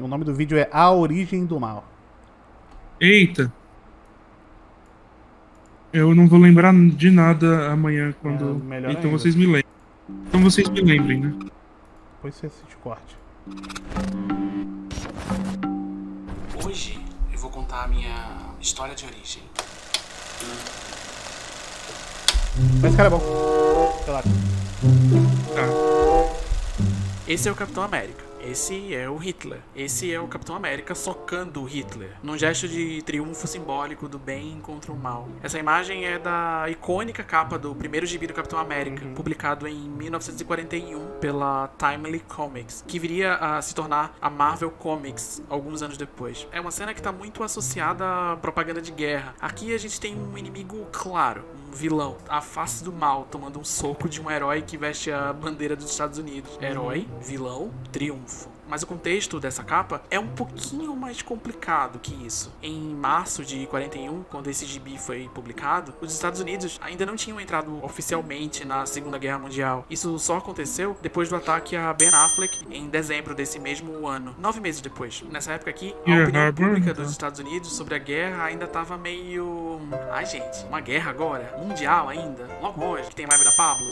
O nome do vídeo é A Origem do Mal. Eita. Eu não vou lembrar de nada amanhã quando... melhor então ainda. vocês me lembrem. Então vocês me lembrem, né? Depois você assiste o corte. Hoje eu vou contar a minha história de origem. Mas esse cara é bom. Relaxa. Tá. Esse é o Capitão América. Esse é o Hitler. Esse é o Capitão América socando o Hitler, num gesto de triunfo simbólico do bem contra o mal. Essa imagem é da icônica capa do primeiro gibi do Capitão América, publicado em 1941 pela Timely Comics, que viria a se tornar a Marvel Comics alguns anos depois. É uma cena que está muito associada à propaganda de guerra. Aqui a gente tem um inimigo claro, um vilão, a face do mal, tomando um soco de um herói que veste a bandeira dos Estados Unidos. Herói, vilão, triunfo. Mas o contexto dessa capa é um pouquinho mais complicado que isso. Em março de 41, quando esse gibi foi publicado, os Estados Unidos ainda não tinham entrado oficialmente na Segunda Guerra Mundial. Isso só aconteceu depois do ataque a Ben Affleck em dezembro desse mesmo ano, 9 meses depois. Nessa época aqui, a opinião pública dos Estados Unidos sobre a guerra ainda estava meio... Ai, gente, uma guerra agora? Mundial ainda? Logo hoje, que tem live da Pablo?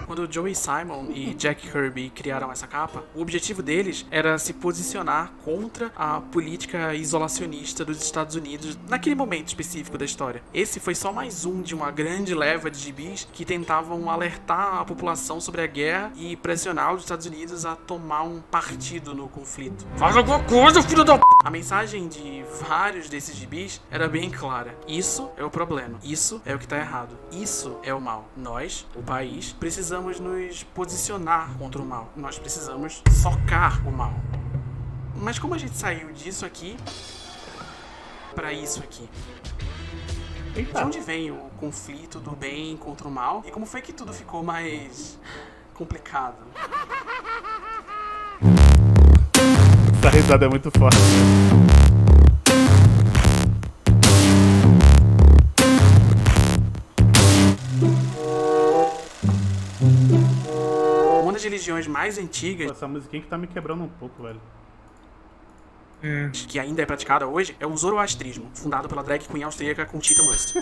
Quando Joey Simon e Jack Kirby criaram essa capa, o objetivo deles era se posicionar contra a política isolacionista dos Estados Unidos naquele momento específico da história. Esse foi só mais um de uma grande leva de gibis que tentavam alertar a população sobre a guerra e pressionar os Estados Unidos a tomar um partido no conflito. Faz alguma coisa, filho da p... A mensagem de vários desses gibis era bem clara. Isso é o problema. Isso é o que tá errado. Isso é o mal. Nós, o país, precisamos nos posicionar contra o mal. Nós precisamos socar o mal. Mas como a gente saiu disso aqui pra isso aqui? Eita. De onde vem o conflito do bem contra o mal? E como foi que tudo ficou mais complicado? Essa risada é muito forte. Uma das religiões mais antigas Essa musiquinha que tá me quebrando um pouco, velho. que ainda é praticada hoje é o zoroastrismo, fundado pela drag queen austríaca Conchita Wurst.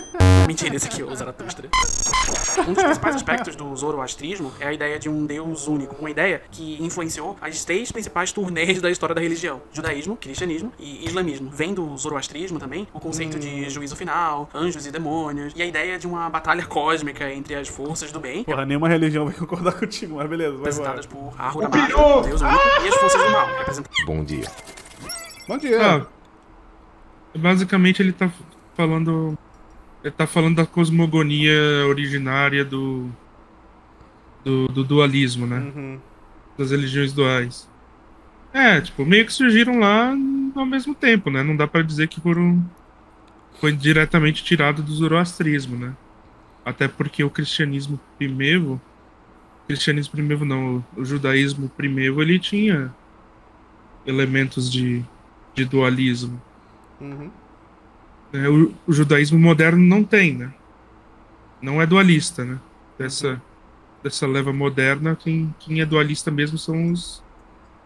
Mentira, esse aqui é o Zaratustra. Um dos principais aspectos do zoroastrismo é a ideia de um deus único, uma ideia que influenciou as 3 principais turnês da história da religião: judaísmo, cristianismo e islamismo. Vem do zoroastrismo também o conceito de juízo final, anjos e demônios, e a ideia de uma batalha cósmica entre as forças do bem, Porra, nenhuma religião vai concordar contigo, mas beleza, vai embora. representadas por Ahura Mazda, deus único, e as forças do mal, representadas Bom dia. Bom dia. Basicamente ele tá falando da cosmogonia originária do dualismo, né? Das religiões duais. Tipo, meio que surgiram lá ao mesmo tempo, né? Não dá pra dizer que foi diretamente tirado do zoroastrismo, né? Até porque o cristianismo primeiro não, o judaísmo primeiro, ele tinha elementos de dualismo. O judaísmo moderno não tem, né? Não é dualista, né? Dessa leva moderna, quem é dualista mesmo são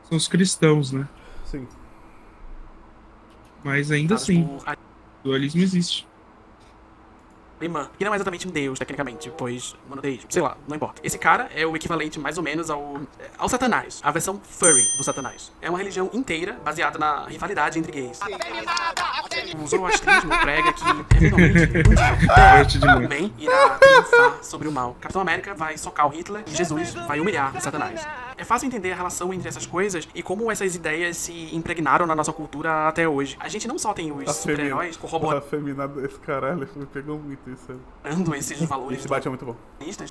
os cristãos, né? Sim. Mas ainda assim, dualismo existe. Imã, que não é exatamente um deus, tecnicamente, pois monoteísmo, sei lá, não importa. Esse cara é o equivalente, mais ou menos, ao Satanás, a versão furry do Satanás. É uma religião inteira baseada na rivalidade entre gays. O zoroastrismo prega que, eventualmente, o bem irá triunfar sobre o mal. Capitão América vai socar o Hitler e Jesus vai humilhar o Satanás. É fácil entender a relação entre essas coisas e como essas ideias se impregnaram na nossa cultura até hoje. A gente não só tem os super-heróis corroborando Afeminado desse caralho, me pegou muito isso. esses valores, Esse bate é muito bom.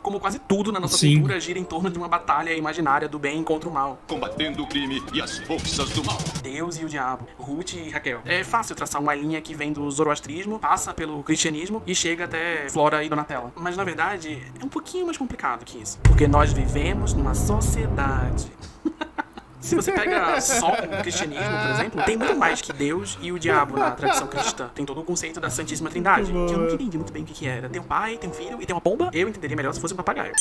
como quase tudo na nossa Sim. cultura gira em torno de uma batalha imaginária do bem contra o mal. Combatendo o crime e as forças do mal. Deus e o diabo, Ruth e Raquel. É fácil traçar uma linha que vem do zoroastrismo, passa pelo cristianismo e chega até Flora e Donatella. Mas na verdade é um pouquinho mais complicado que isso, porque nós vivemos numa sociedade. Se você pega só o cristianismo, por exemplo, tem muito mais que Deus e o diabo na tradição cristã. Tem todo o conceito da Santíssima Trindade, que eu nunca entendi muito bem o que era. Tem um pai, tem um filho e tem uma pomba. Eu entenderia melhor se fosse um papagaio.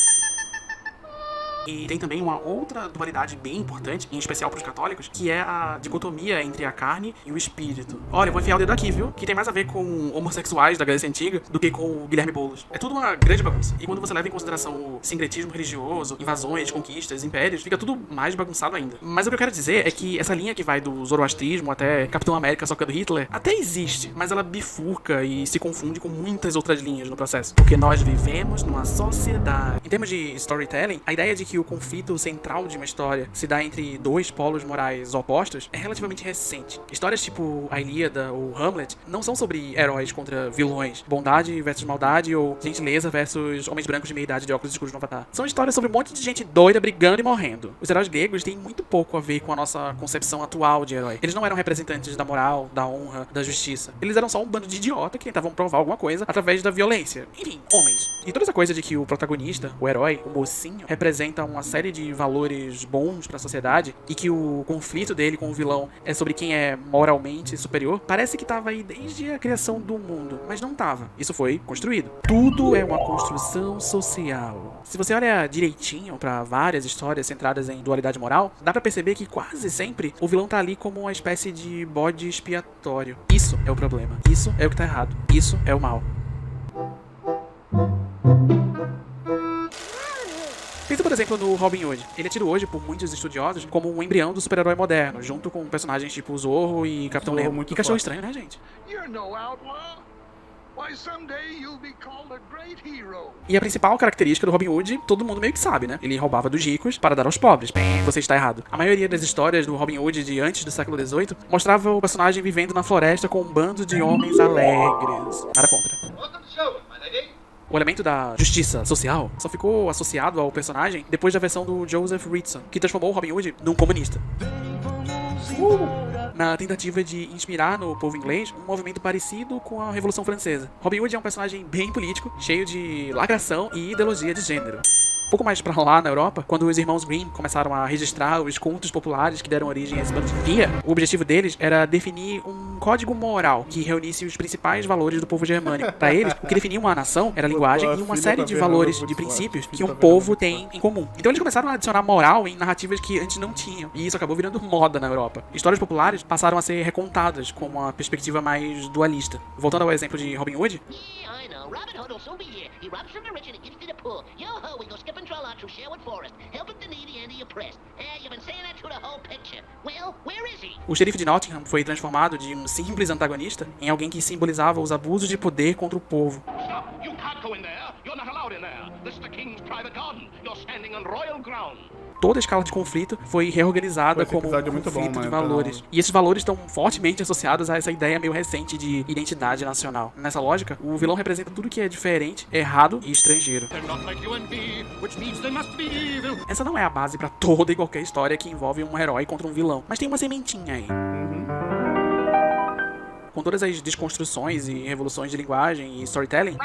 E tem também uma outra dualidade bem importante, em especial pros católicos, que é a dicotomia entre a carne e o espírito. Olha, eu vou enfiar o dedo aqui, viu? Que tem mais a ver com homossexuais da Grécia Antiga do que com o Guilherme Boulos. É tudo uma grande bagunça. E quando você leva em consideração o sincretismo religioso, invasões, conquistas, impérios, fica tudo mais bagunçado ainda. Mas o que eu quero dizer é que essa linha que vai do zoroastrismo até Capitão América socando Hitler, até existe, mas ela bifurca e se confunde com muitas outras linhas no processo. Porque nós vivemos numa sociedade. Em termos de storytelling, a ideia de que o conflito central de uma história se dá entre dois polos morais opostos é relativamente recente. Histórias tipo a Ilíada ou Hamlet não são sobre heróis contra vilões, bondade versus maldade ou gentileza versus homens brancos de meia idade de óculos escuros no Avatar. São histórias sobre um monte de gente doida brigando e morrendo. Os heróis gregos têm muito pouco a ver com a nossa concepção atual de herói. Eles não eram representantes da moral, da honra, da justiça. Eles eram só um bando de idiota que tentavam provar alguma coisa através da violência. Enfim, homens. E toda essa coisa de que o protagonista, o herói, o mocinho, representa uma série de valores bons pra sociedade e que o conflito dele com o vilão é sobre quem é moralmente superior, parece que tava aí desde a criação do mundo, mas não tava. Isso foi construído. Tudo é uma construção social. Se você olha direitinho pra várias histórias centradas em dualidade moral, dá pra perceber que quase sempre o vilão tá ali como uma espécie de bode expiatório. Isso é o problema. Isso é o que tá errado. Isso é o mal. Pensa, por exemplo, no Robin Hood. Ele é tido hoje por muitos estudiosos como um embrião do super-herói moderno, junto com personagens tipo Zorro e Capitão Nemo. Que cachorro estranho, né, gente? E a principal característica do Robin Hood, todo mundo meio que sabe, né? Ele roubava dos ricos para dar aos pobres. Bem, você está errado. A maioria das histórias do Robin Hood de antes do século XVIII mostrava o personagem vivendo na floresta com um bando de homens alegres. Nada contra. O elemento da justiça social só ficou associado ao personagem depois da versão do Joseph Ritson, que transformou o Robin Hood num comunista. Na tentativa de inspirar no povo inglês um movimento parecido com a Revolução Francesa. Robin Hood é um personagem bem político, cheio de lacração e ideologia de gênero. Pouco mais pra lá na Europa, quando os irmãos Grimm começaram a registrar os contos populares que deram origem a esse bando de cria, o objetivo deles era definir um código moral que reunisse os principais valores do povo germânico. Para eles, o que definia uma nação era a linguagem e uma série de valores, de princípios que um povo tem em comum. Então eles começaram a adicionar moral em narrativas que antes não tinham, e isso acabou virando moda na Europa. Histórias populares passaram a ser recontadas com uma perspectiva mais dualista. Voltando ao exemplo de Robin Hood, Robin Hood will soon be here. He robs from the rich and he gives to the poor. Yo-ho, we go skip and troll out through Sherwood Forest, helping the needy and the oppressed. You've been saying that through the whole picture. Well, where is he? O xerife de Nottingham foi transformado de um simples antagonista em alguém que simbolizava os abusos de poder contra o povo. Stop! You can't go in there. You're not allowed in there. This is the king's private garden. You're standing on royal ground. Toda a escala de conflito foi reorganizada como um conflito de valores. E esses valores estão fortemente associados a essa ideia meio recente de identidade nacional. Nessa lógica, o vilão representa tudo que é diferente, errado e estrangeiro. Essa não é a base pra toda e qualquer história que envolve um herói contra um vilão, mas tem uma sementinha aí. Com todas as desconstruções e revoluções de linguagem e storytelling,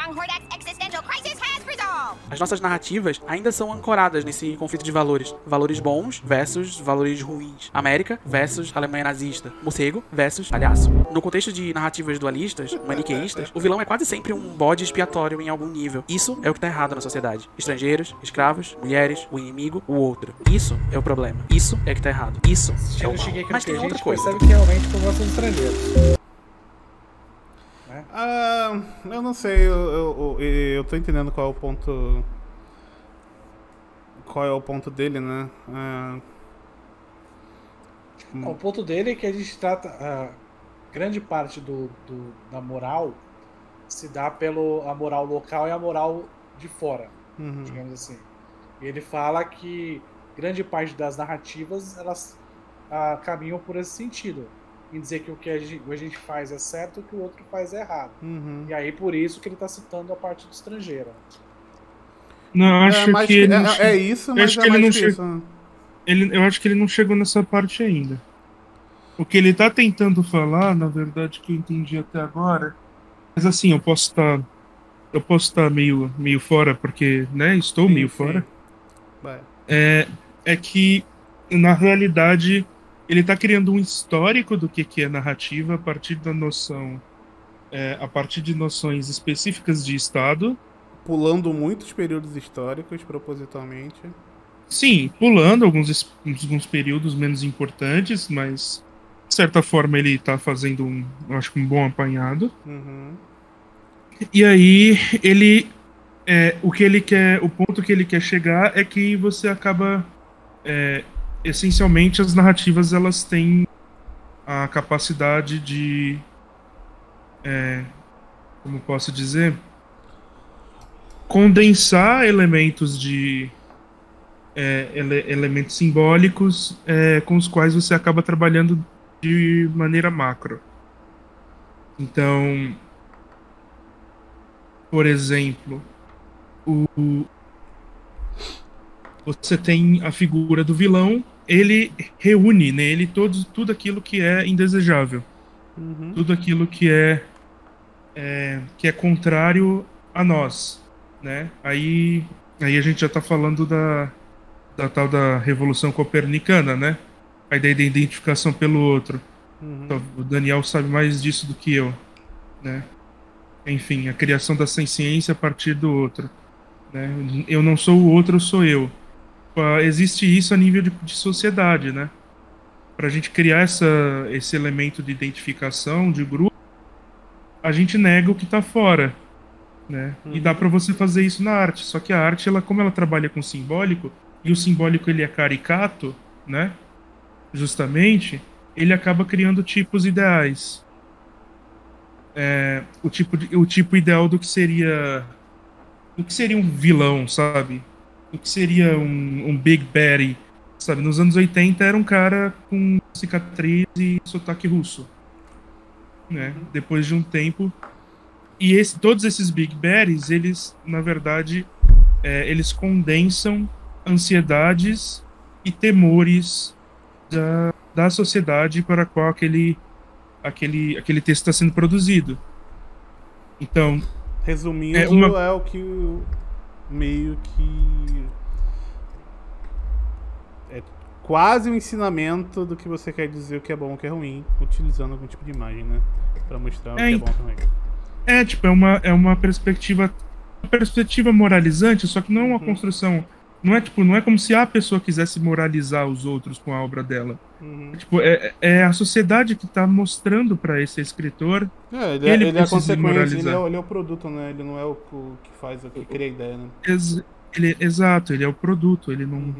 as nossas narrativas ainda são ancoradas nesse conflito de valores. Valores bons versus valores ruins. América versus Alemanha nazista. Morcego versus palhaço. No contexto de narrativas dualistas, maniqueístas, o vilão é quase sempre um bode expiatório em algum nível. Isso é o que tá errado na sociedade. Estrangeiros, escravos, mulheres, o inimigo, o outro. Isso é o problema. Isso é que tá errado. Isso é o mal. Mas tem outra coisa. Percebe que realmente eu gosto dos estrangeiros. Eu não sei, eu tô entendendo qual é o ponto. Qual é o ponto dele, né? O ponto dele é que a gente trata. Grande parte da moral se dá a moral local e a moral de fora, digamos assim. E ele fala que grande parte das narrativas elas caminham por esse sentido. Em dizer que o que a gente faz é certo e o que o outro faz é errado. E aí por isso que ele está citando a parte do estrangeiro. Não, acho que ele não é isso, mas acho que ele não chegou. Eu acho que ele não chegou nessa parte ainda. O que ele tá tentando falar, na verdade, que eu entendi até agora, mas assim, eu posso estar meio fora, porque, né, estou meio fora. É que, na realidade, ele tá criando um histórico do que é narrativa a partir da noção, a partir de noções específicas de Estado. Pulando muitos períodos históricos, propositalmente. Sim, pulando alguns períodos menos importantes, mas de certa forma ele tá fazendo eu acho que um bom apanhado. Uhum. E aí o que ele quer, o ponto que ele quer chegar é que você acaba essencialmente as narrativas elas têm a capacidade de como posso dizer, condensar elementos elementos simbólicos com os quais você acaba trabalhando de maneira macro. Então, por exemplo, você tem a figura do vilão, ele reúne nele tudo aquilo que é indesejável. Uhum. Tudo aquilo que é contrário a nós, né? Aí a gente já está falando da tal da Revolução Copernicana, né? A ideia da identificação pelo outro. Uhum. Então, o Daniel sabe mais disso do que eu, né? Enfim, a criação da ciência a partir do outro, né? Eu não sou o outro, eu sou eu. Existe isso a nível de sociedade, né? Para a gente criar esse elemento de identificação de grupo, a gente nega o que está fora, né? Uhum. E dá para você fazer isso na arte. Só que a arte, como ela trabalha com simbólico, e o simbólico ele é caricato, né? Justamente, ele acaba criando tipos ideais. O tipo ideal do que seria um vilão, sabe? O que seria um Big Daddy, sabe? Nos anos 80 era um cara com cicatriz e sotaque russo, né? Depois de um tempo. E todos esses Big Baddies, eles, na verdade, eles condensam ansiedades e temores da sociedade para a qual aquele texto está sendo produzido. Então, resumindo, é o que meio que é quase um ensinamento do que você quer dizer, o que é bom, o que é ruim, utilizando algum tipo de imagem, né? Para mostrar o que é bom também. É uma perspectiva moralizante, só que não é uma construção. Não é como se a pessoa quisesse moralizar os outros com a obra dela. Uhum. É a sociedade que está mostrando para esse escritor. Ele é a consequência, ele é o produto, né? Ele não é o que faz, o que cria a ideia, né? Exato, ele é o produto, ele não.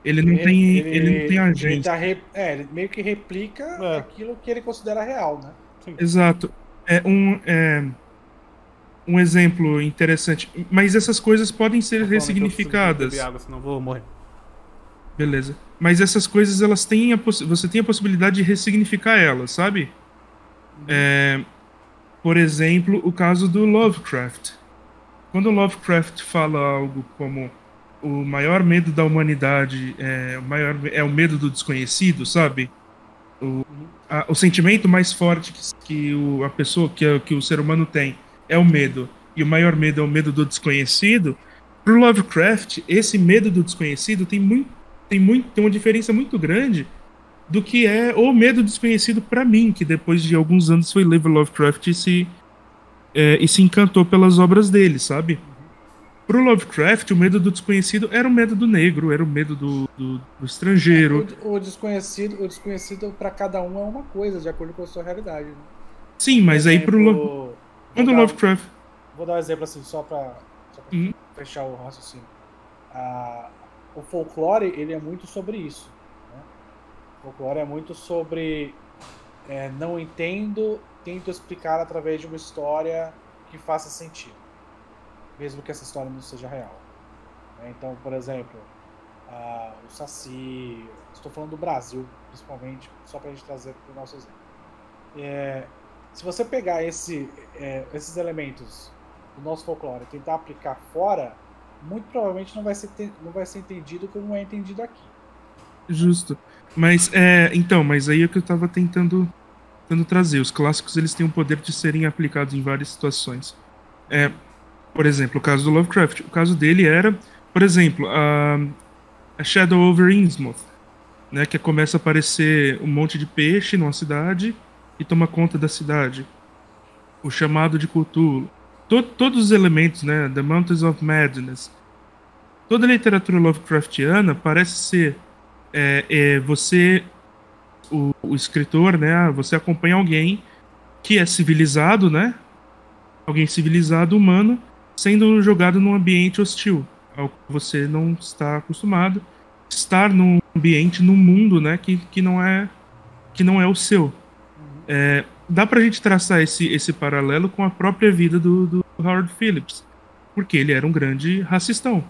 Ele não tem agência. Ele meio que replica aquilo que ele considera real, né? Sim. Exato. Um exemplo interessante. Mas essas coisas podem ser ressignificadas. Eu água, senão vou morrer. Beleza. Mas essas coisas, elas têm você tem a possibilidade de ressignificar elas, sabe? Por exemplo, o caso do Lovecraft. Quando o Lovecraft fala algo como o maior medo da humanidade é o medo do desconhecido, sabe? O sentimento mais forte que a pessoa, que o ser humano tem é o medo. E o maior medo é o medo do desconhecido. Pro Lovecraft, esse medo do desconhecido tem uma diferença muito grande do que é o medo desconhecido para mim, que depois de alguns anos foi ler Lovecraft e se encantou pelas obras dele, sabe? Pro Lovecraft, o medo do desconhecido era o medo do negro, era o medo do estrangeiro. O desconhecido para cada um é uma coisa, de acordo com a sua realidade. Né? Sim, mas aí pro Lovecraft... Vou dar um exemplo assim, só pra fechar o raciocínio. O folclore, ele é muito sobre isso. Né? O folclore é muito sobre não entendo, tento explicar através de uma história que faça sentido. Mesmo que essa história não seja real. Então, por exemplo, o Saci... Estou falando do Brasil, principalmente, só para a gente trazer para o nosso exemplo. Se você pegar esses elementos do nosso folclore e tentar aplicar fora, muito provavelmente não vai ser entendido como é entendido aqui. Justo. Mas, mas aí é o que eu estava tentando trazer. Os clássicos, eles têm o poder de serem aplicados em várias situações. Por exemplo, o caso do Lovecraft. O caso dele era, por exemplo, a Shadow over Innsmouth, né, que começa a aparecer um monte de peixe numa cidade e toma conta da cidade. O chamado de Cthulhu. Todos os elementos, né, The Mountains of Madness. toda a literatura Lovecraftiana parece ser você, o escritor, né? Você acompanha alguém que é civilizado, né? Alguém civilizado, humano, sendo jogado num ambiente hostil, ao que você não está acostumado. Estar num ambiente, num mundo, né? Que não é o seu. Dá pra gente traçar esse paralelo com a própria vida do Howard Phillips, porque ele era um grande racistão,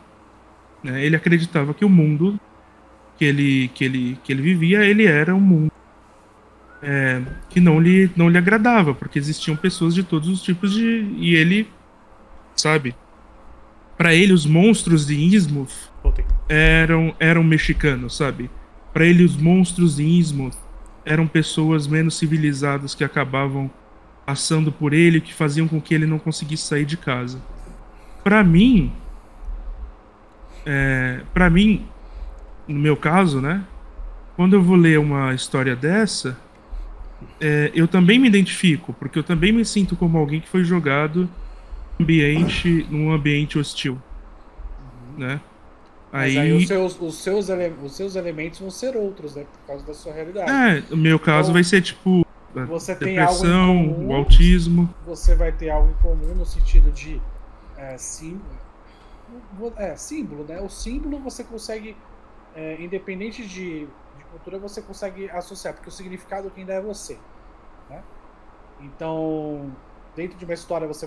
né? Ele acreditava que o mundo que ele vivia, ele era um mundo que não lhe agradava, porque existiam pessoas de todos os tipos e ele, sabe, para ele os monstros de Innsmouth eram mexicanos, sabe? Para ele os monstros de Innsmouth eram pessoas menos civilizadas que acabavam passando por ele, que faziam com que ele não conseguisse sair de casa. Para mim, no meu caso, né? Quando eu vou ler uma história dessa, eu também me identifico, porque eu também me sinto como alguém que foi jogado num ambiente hostil, né? Mas aí os seus elementos vão ser outros, né? Por causa da sua realidade. No meu caso vai ser tipo você tem depressão, algo em comum, o autismo. Você vai ter algo em comum no sentido de símbolo, né? O símbolo você consegue, independente de cultura, você consegue associar, porque o significado quem dá é você, né? Então, dentro de uma história você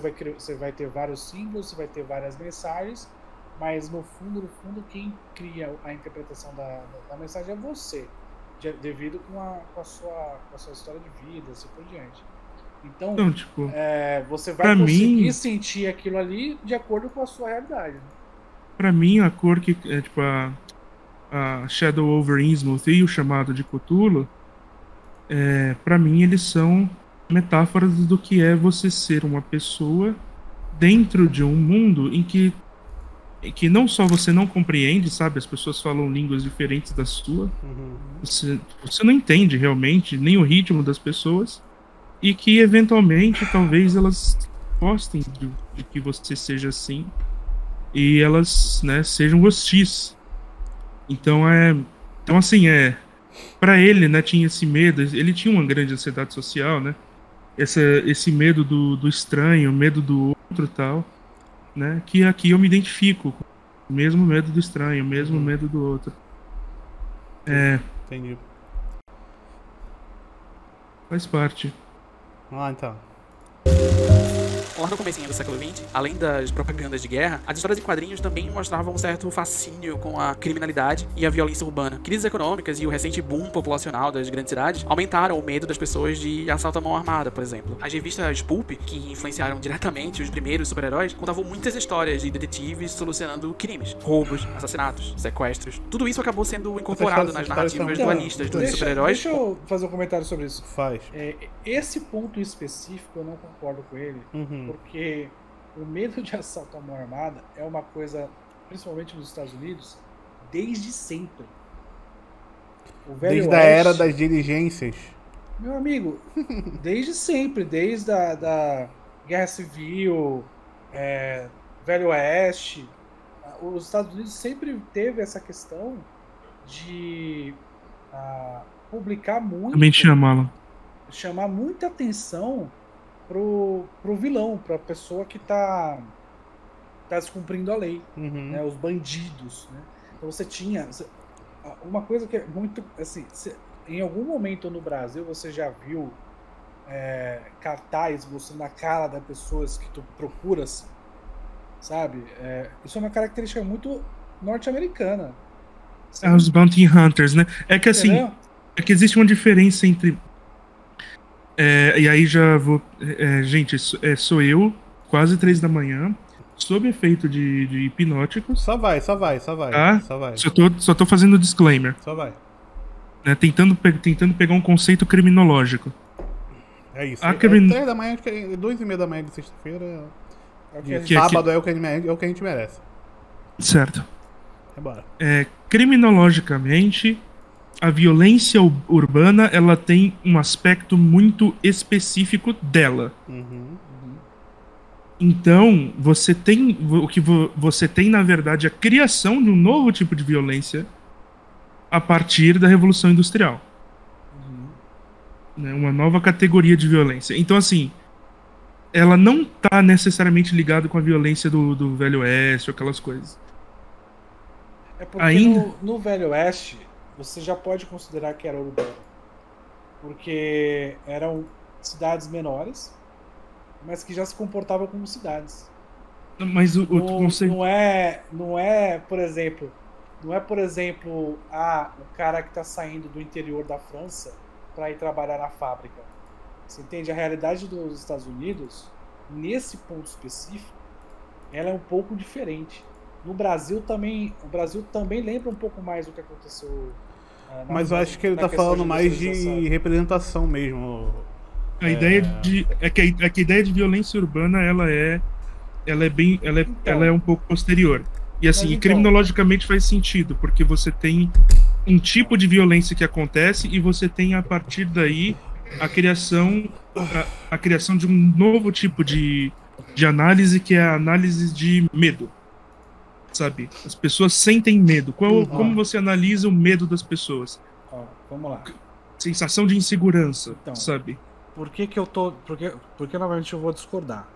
vai ter vários símbolos, você vai ter várias mensagens, mas no fundo, quem cria a interpretação da mensagem é você, devido com a sua história de vida, assim por diante. Então tipo, você vai conseguir sentir aquilo ali de acordo com a sua realidade, né? Pra mim, a cor que é tipo a Shadow over Innsmouth e o chamado de Cthulhu, pra mim eles são metáforas do que é você ser uma pessoa dentro de um mundo em que não só você não compreende, sabe? As pessoas falam línguas diferentes da sua. Você não entende realmente nem o ritmo das pessoas, e que eventualmente talvez elas gostem de que você seja assim, e elas, né, sejam hostis. Então assim, para ele, né, tinha esse medo, ele tinha uma grande ansiedade social, né? Esse medo do estranho, medo do outro e tal, né? Que aqui eu me identifico com o mesmo medo do estranho, o mesmo medo do outro. Entendi. Faz parte. Então. Lá no comecinho do século XX, além das propagandas de guerra, as histórias em quadrinhos também mostravam um certo fascínio com a criminalidade e a violência urbana. Crises econômicas e o recente boom populacional das grandes cidades aumentaram o medo das pessoas de assalto à mão armada, por exemplo. As revistas Pulp, que influenciaram diretamente os primeiros super-heróis, contavam muitas histórias de detetives solucionando crimes, roubos, assassinatos, sequestros. Tudo isso acabou sendo incorporado nas narrativas dualistas dos super-heróis. Deixa eu fazer um comentário sobre isso. Faz. Esse ponto específico eu não concordo com ele. Porque o medo de assalto à mão armada é uma coisa, principalmente nos Estados Unidos, desde sempre. Desde a era das diligências. Meu amigo, desde sempre, desde a Guerra Civil, Velho Oeste, os Estados Unidos sempre teve essa questão de publicar muito, também chamar muita atenção pro vilão, pra pessoa que tá descumprindo a lei, né? Os bandidos, né? Então você tinha uma coisa que é muito assim, em algum momento no Brasil você já viu cartaz mostrando a cara das pessoas que tu procuras, sabe? Isso é uma característica muito norte-americana. Os Bounty Hunters, né? É que assim, entendeu? É que existe uma diferença entre e aí já vou... gente, sou eu, quase 3 da manhã, sob efeito de hipnóticos. Só vai. Tá? Só vai. Só tô fazendo disclaimer. Só vai. Né, tentando pegar um conceito criminológico. É isso. 3 da manhã, 2:30 da manhã de sexta-feira. Sábado é o que a gente merece. Certo. Bora. Criminologicamente, a violência urbana, ela tem um aspecto muito específico dela. Então, você tem você tem, na verdade, a criação de um novo tipo de violência a partir da Revolução Industrial. Né? Uma nova categoria de violência. Então, assim, ela não está necessariamente ligada com a violência do Velho Oeste ou aquelas coisas. É porque no Velho Oeste, você já pode considerar que era urbano. Porque eram cidades menores, mas que já se comportavam como cidades. Mas o conceito... não é, por exemplo, o cara que está saindo do interior da França para ir trabalhar na fábrica. Você entende? A realidade dos Estados Unidos, nesse ponto específico, ela é um pouco diferente. No Brasil também, lembra um pouco mais do que aconteceu. Mas eu acho que ele está falando mais de representação mesmo. A ideia que a ideia de violência urbana ela é um pouco posterior. E assim, criminologicamente faz sentido, porque você tem um tipo de violência que acontece e você tem a partir daí a criação de um novo tipo de análise, que é a análise de medo. Sabe? As pessoas sentem medo. Como você analisa o medo das pessoas? Vamos lá. Sensação de insegurança, sabe? Por que novamente eu vou discordar?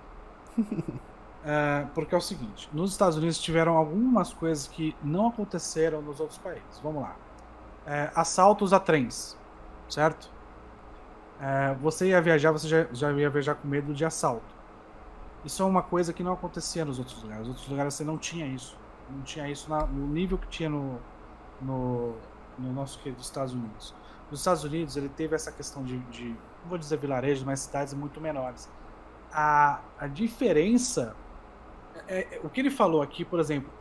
Porque é o seguinte, nos Estados Unidos tiveram algumas coisas que não aconteceram nos outros países. Vamos lá. Assaltos a trens, certo? Você ia viajar, você já ia viajar com medo de assalto. Isso é uma coisa que não acontecia nos outros lugares. Nos outros lugares você não tinha isso. Não tinha isso no nível que tinha no nosso querido Estados Unidos. Nos Estados Unidos ele teve essa questão de não vou dizer vilarejos, mas cidades muito menores. A diferença o que ele falou aqui, por exemplo,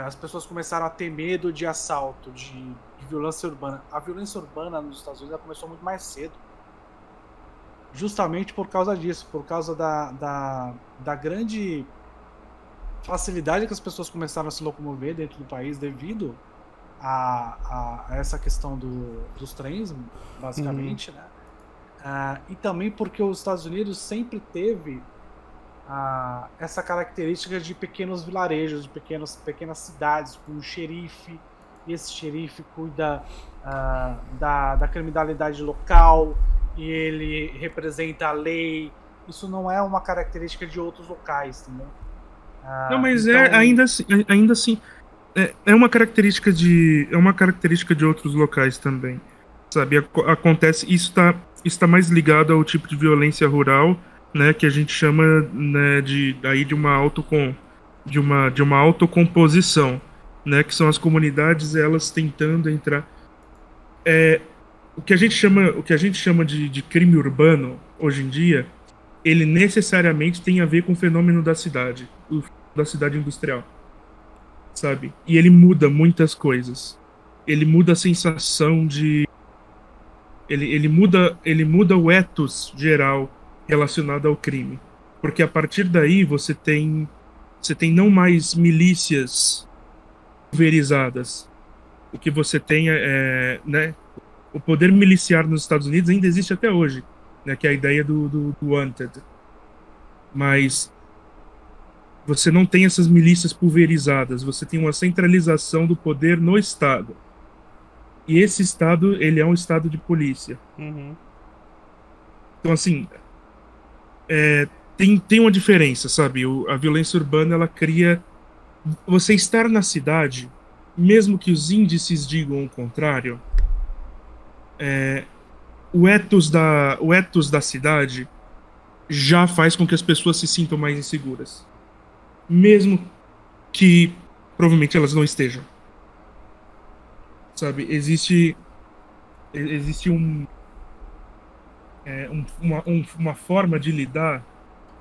as pessoas começaram a ter medo de assalto, de violência urbana. A violência urbana nos Estados Unidos ela começou muito mais cedo. Justamente por causa disso, por causa da grande facilidade que as pessoas começaram a se locomover dentro do país devido a essa questão dos trens, basicamente, né? E também porque os Estados Unidos sempre teve essa característica de pequenos vilarejos, de pequenas cidades com um xerife, e esse xerife cuida da criminalidade local e ele representa a lei. Isso não é uma característica de outros locais, entendeu? Não, mas então... ainda assim é uma característica de outros locais também, sabe? Acontece, isso está mais ligado ao tipo de violência rural, né, que a gente chama, né, de uma autocomposição, né, que são as comunidades elas tentando entrar. O que a gente chama de crime urbano hoje em dia, ele necessariamente tem a ver com o fenômeno da cidade industrial, sabe? E ele muda muitas coisas. Ele muda a sensação de... Ele muda o ethos geral relacionado ao crime. Porque a partir daí você tem não mais milícias pulverizadas. O que você tem né, o poder miliciar nos Estados Unidos ainda existe até hoje, né, que é a ideia do wanted. Mas você não tem essas milícias pulverizadas, você tem uma centralização do poder no Estado. E esse Estado, ele é um Estado de polícia. Então, assim, tem uma diferença, sabe? A violência urbana, ela cria... Você estar na cidade, mesmo que os índices digam o contrário, o ethos da cidade já faz com que as pessoas se sintam mais inseguras. Mesmo que provavelmente elas não estejam. Sabe? Existe uma forma de lidar,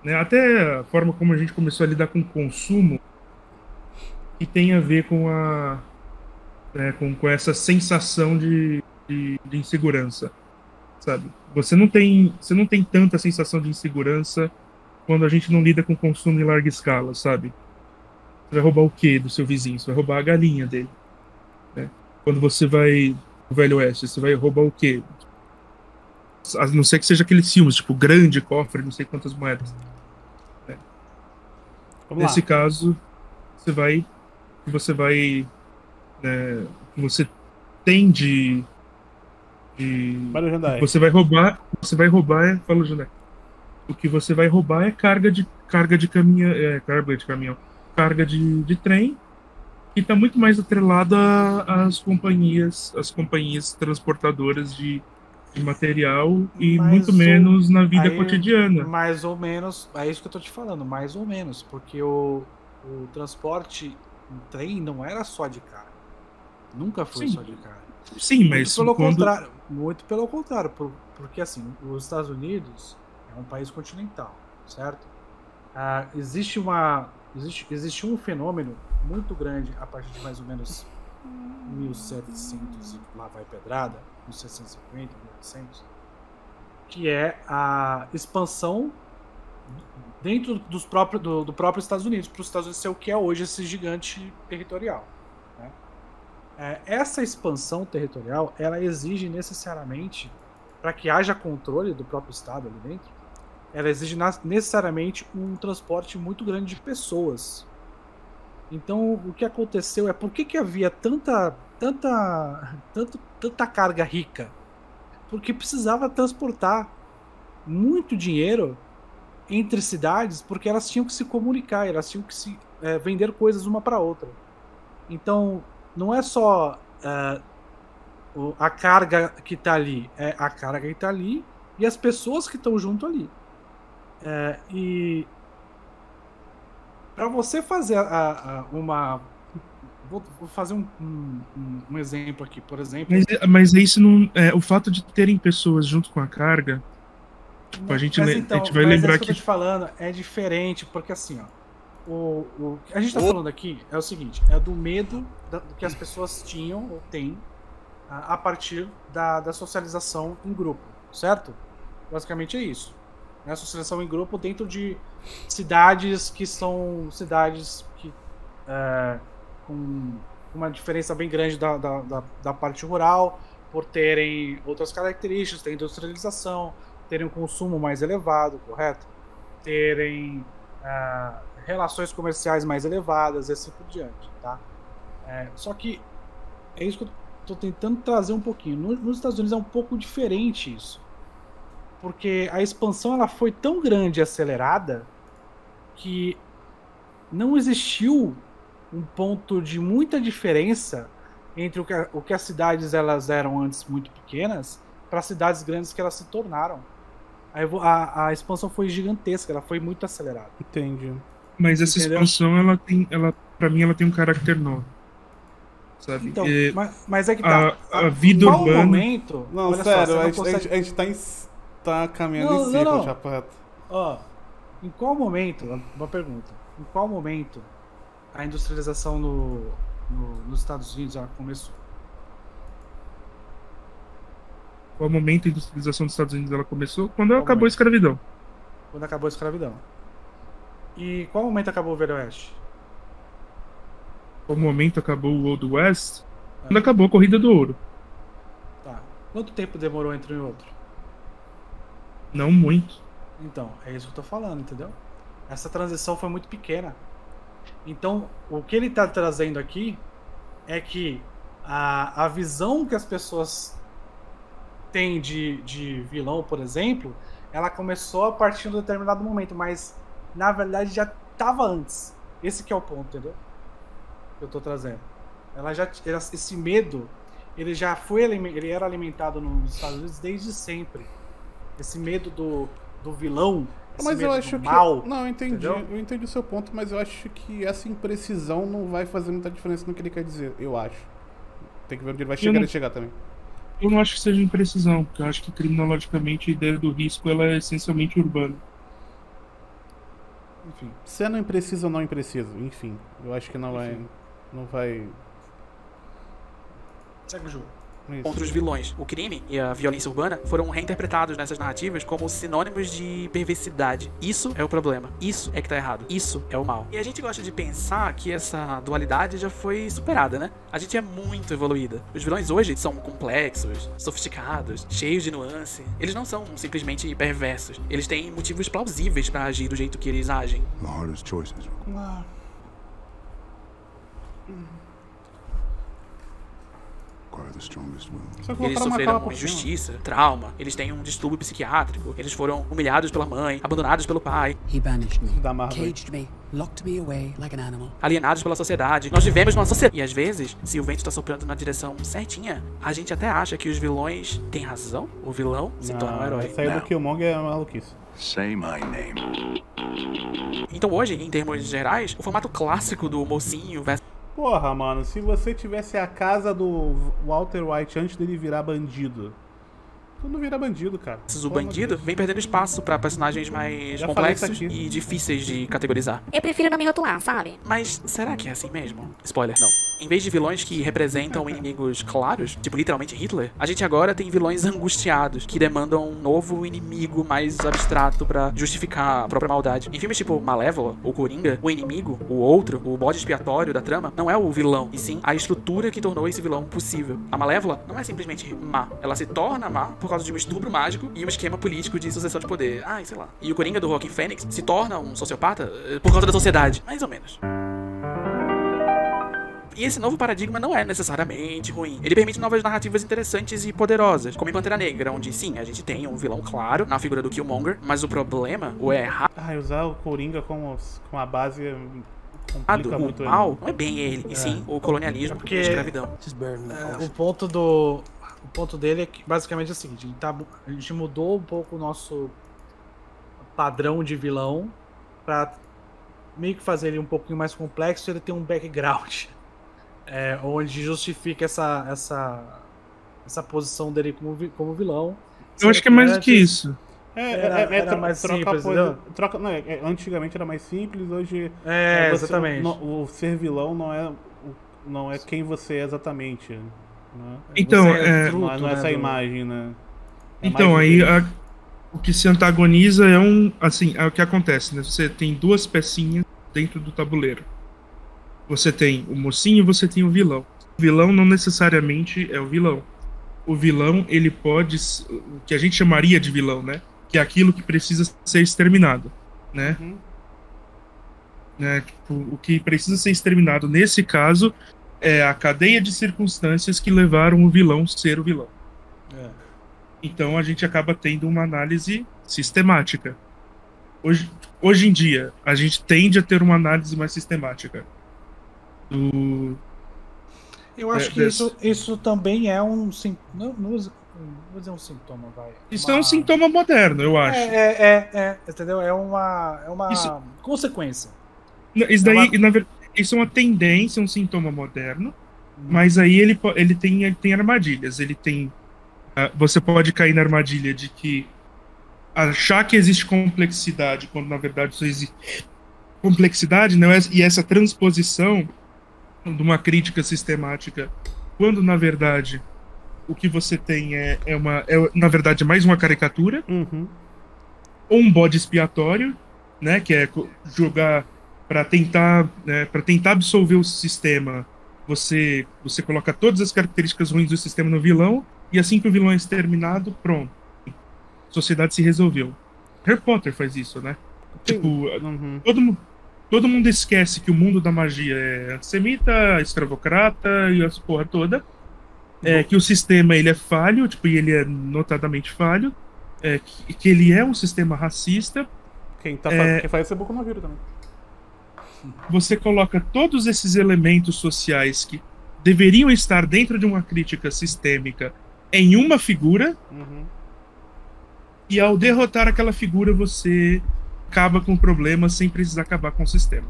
né? Até a forma como a gente começou a lidar com o consumo, que tem a ver com com essa sensação de insegurança, sabe? Você não tem tanta sensação de insegurança quando a gente não lida com consumo em larga escala, sabe? Você vai roubar o quê do seu vizinho? Você vai roubar a galinha dele, né? Quando você vai no Velho Oeste, você vai roubar o quê? A não ser que seja aqueles filmes, tipo, grande cofre, não sei quantas moedas. Nesse caso, você tem de você vai roubar, fala o Jandai. O que você vai roubar é carga de caminhão, carga de trem, que está muito mais atrelada às companhias transportadoras de material e muito menos na vida cotidiana. Mais ou menos, é isso que eu tô te falando, mais ou menos, porque o transporte em trem não era só de carga. Nunca foi só de carga. Sim, mas muito pelo contrário, porque assim, os Estados Unidos é um país continental, certo? Existe um fenômeno muito grande a partir de mais ou menos 1700 e lá vai pedrada, 1750, 1800, que é a expansão dentro do próprio Estados Unidos, para os Estados Unidos ser o que é hoje esse gigante territorial, né? Essa expansão territorial, ela exige necessariamente, para que haja controle do próprio Estado ali dentro, ela exige necessariamente um transporte muito grande de pessoas. Então, o que aconteceu é, por que havia tanta carga rica? Porque precisava transportar muito dinheiro entre cidades, porque elas tinham que se comunicar, elas tinham que se vender coisas uma para outra. Então, não é só a carga que está ali, é a carga que está ali e as pessoas que estão junto ali. E para você fazer vou fazer um exemplo aqui, por exemplo. Mas isso não o fato de terem pessoas junto com a carga. Tipo, a gente vai lembrar que eu tô te falando é diferente, porque assim, ó, o que a gente tá falando aqui é o seguinte, é do medo que as pessoas tinham ou têm a partir da socialização em grupo, certo? Basicamente é isso. A socialização em grupo dentro de cidades que são cidades que com uma diferença bem grande da parte rural, por terem outras características, ter industrialização, terem um consumo mais elevado, correto? Terem relações comerciais mais elevadas e assim por diante, tá? Só que é isso que eu tô tentando trazer um pouquinho. Nos Estados Unidos é um pouco diferente isso. Porque a expansão ela foi tão grande e acelerada que não existiu um ponto de muita diferença entre o que as cidades elas eram antes muito pequenas para as cidades grandes que elas se tornaram. A expansão foi gigantesca, ela foi muito acelerada. Entendi. Mas essa expansão, pra mim, ela tem um caráter novo. Sabe? Então, mas é que tá. A vida urbana... Momento, não, sério, a gente tá caminhando em círculo, Chapato. Ó, em qual momento, uma pergunta, em qual momento a industrialização nos Estados Unidos já começou? Qual momento a industrialização dos Estados Unidos ela começou? Quando acabou a escravidão. Quando acabou a escravidão. E qual momento acabou o Velho Oeste? Qual momento acabou o Old West? Quando acabou a Corrida do Ouro. Tá. Quanto tempo demorou entre um e outro? Não muito. Então, é isso que eu tô falando, entendeu? Essa transição foi muito pequena. Então, o que ele tá trazendo aqui é que a visão que as pessoas têm de vilão, por exemplo, ela começou a partir de um determinado momento, mas na verdade já estava antes. Esse que é o ponto, entendeu? Que eu tô trazendo. Esse medo, ele já foi, ele era alimentado nos Estados Unidos desde sempre. Esse medo do vilão, mas eu acho mal, que não, eu entendi o seu ponto, mas eu acho que essa imprecisão não vai fazer muita diferença no que ele quer dizer, eu acho. Tem que ver onde ele vai chegar também. Eu não acho que seja imprecisão, porque eu acho que criminologicamente a ideia do risco ela é essencialmente urbana. Enfim, sendo impreciso ou não impreciso, enfim, eu acho que não vai. Segue o jogo. contra os vilões. O crime e a violência urbana foram reinterpretados nessas narrativas como sinônimos de perversidade. Isso é o problema. Isso é que tá errado. Isso é o mal. E a gente gosta de pensar que essa dualidade já foi superada, né? A gente é muito evoluída. Os vilões hoje são complexos, sofisticados, cheios de nuance. Eles não são simplesmente perversos. Eles têm motivos plausíveis pra agir do jeito que eles agem. The hardest choices. Eles sofreram injustiça, trauma, eles têm um distúrbio psiquiátrico, eles foram humilhados pela mãe, abandonados pelo pai, caged me, locked me away like an animal. alienados pela sociedade. Nós vivemos numa sociedade. E às vezes, se o vento tá soprando na direção certinha, a gente até acha que os vilões têm razão. O vilão se torna um herói. Isso aí do Killmonger é maluquice. Say my name. Então hoje, em termos gerais, o formato clássico do mocinho versus Porra, mano, se você tivesse a casa do Walter White antes dele virar bandido, tu não vira bandido, cara. o bandido vem perdendo espaço pra personagens mais complexos e difíceis de categorizar. Eu prefiro não me rotular, sabe? Mas será que é assim mesmo? Spoiler, não. Em vez de vilões que representam inimigos claros, tipo literalmente Hitler, a gente agora tem vilões angustiados, que demandam um novo inimigo mais abstrato pra justificar a própria maldade. Em filmes tipo Malévola ou Coringa, o inimigo, o outro, o bode expiatório da trama, não é o vilão, e sim a estrutura que tornou esse vilão possível. A Malévola não é simplesmente má, ela se torna má por causa de um estupro mágico e um esquema político de sucessão de poder. Ai, sei lá. E o Coringa do Joaquin Phoenix se torna um sociopata por causa da sociedade, mais ou menos. E esse novo paradigma não é necessariamente ruim. Ele permite novas narrativas interessantes e poderosas, como em Pantera Negra, onde sim, a gente tem um vilão claro na figura do Killmonger, mas o problema, o errado, usar o Coringa com a base complica muito o mal, não é bem ele, e sim o colonialismo e a escravidão. O ponto dele é que basicamente é o seguinte, a gente mudou um pouco o nosso padrão de vilão pra meio que fazer ele um pouquinho mais complexo e ele ter um background. Onde justifica essa posição dele como vilão. Eu acho que é mais do que isso. Era mais simples, antigamente era mais simples, hoje exatamente. O ser vilão não é quem você é exatamente. Né? Então, não é essa imagem, né? Então, aí o que se antagoniza é o que acontece, né? Você tem duas pecinhas dentro do tabuleiro. Você tem o mocinho e você tem o vilão. O vilão não necessariamente é o vilão. O vilão, ele pode... O que a gente chamaria de vilão, né? Que é aquilo que precisa ser exterminado, né? Tipo, o que precisa ser exterminado, nesse caso, é a cadeia de circunstâncias que levaram o vilão a ser o vilão. Então a gente acaba tendo uma análise sistemática. Hoje em dia, a gente tende a ter uma análise mais sistemática. Eu acho que isso também é um não vou dizer um sintoma, vai. Isso é um sintoma moderno, eu acho. Entendeu? É uma consequência. Isso é uma tendência, um sintoma moderno, mas aí ele tem armadilhas. Ele tem. Você pode cair na armadilha de que achar que existe complexidade, quando na verdade só existe complexidade, né? E essa transposição de uma crítica sistemática, quando na verdade o que você tem na verdade mais uma caricatura, ou um bode expiatório, né, que é jogar para tentar absolver o sistema. Você coloca todas as características ruins do sistema no vilão, e assim que o vilão é exterminado, pronto, a sociedade se resolveu. Harry Potter faz isso, né? Tipo, todo mundo esquece que o mundo da magia é antissemita, escravocrata e essa porra toda. Que o sistema ele é falho, tipo, e ele é notadamente falho. Que ele é um sistema racista. Quem faz isso é Boku no Hero também. Você coloca todos esses elementos sociais que deveriam estar dentro de uma crítica sistêmica em uma figura. E ao derrotar aquela figura, você acaba com o problema sem precisar acabar com o sistema.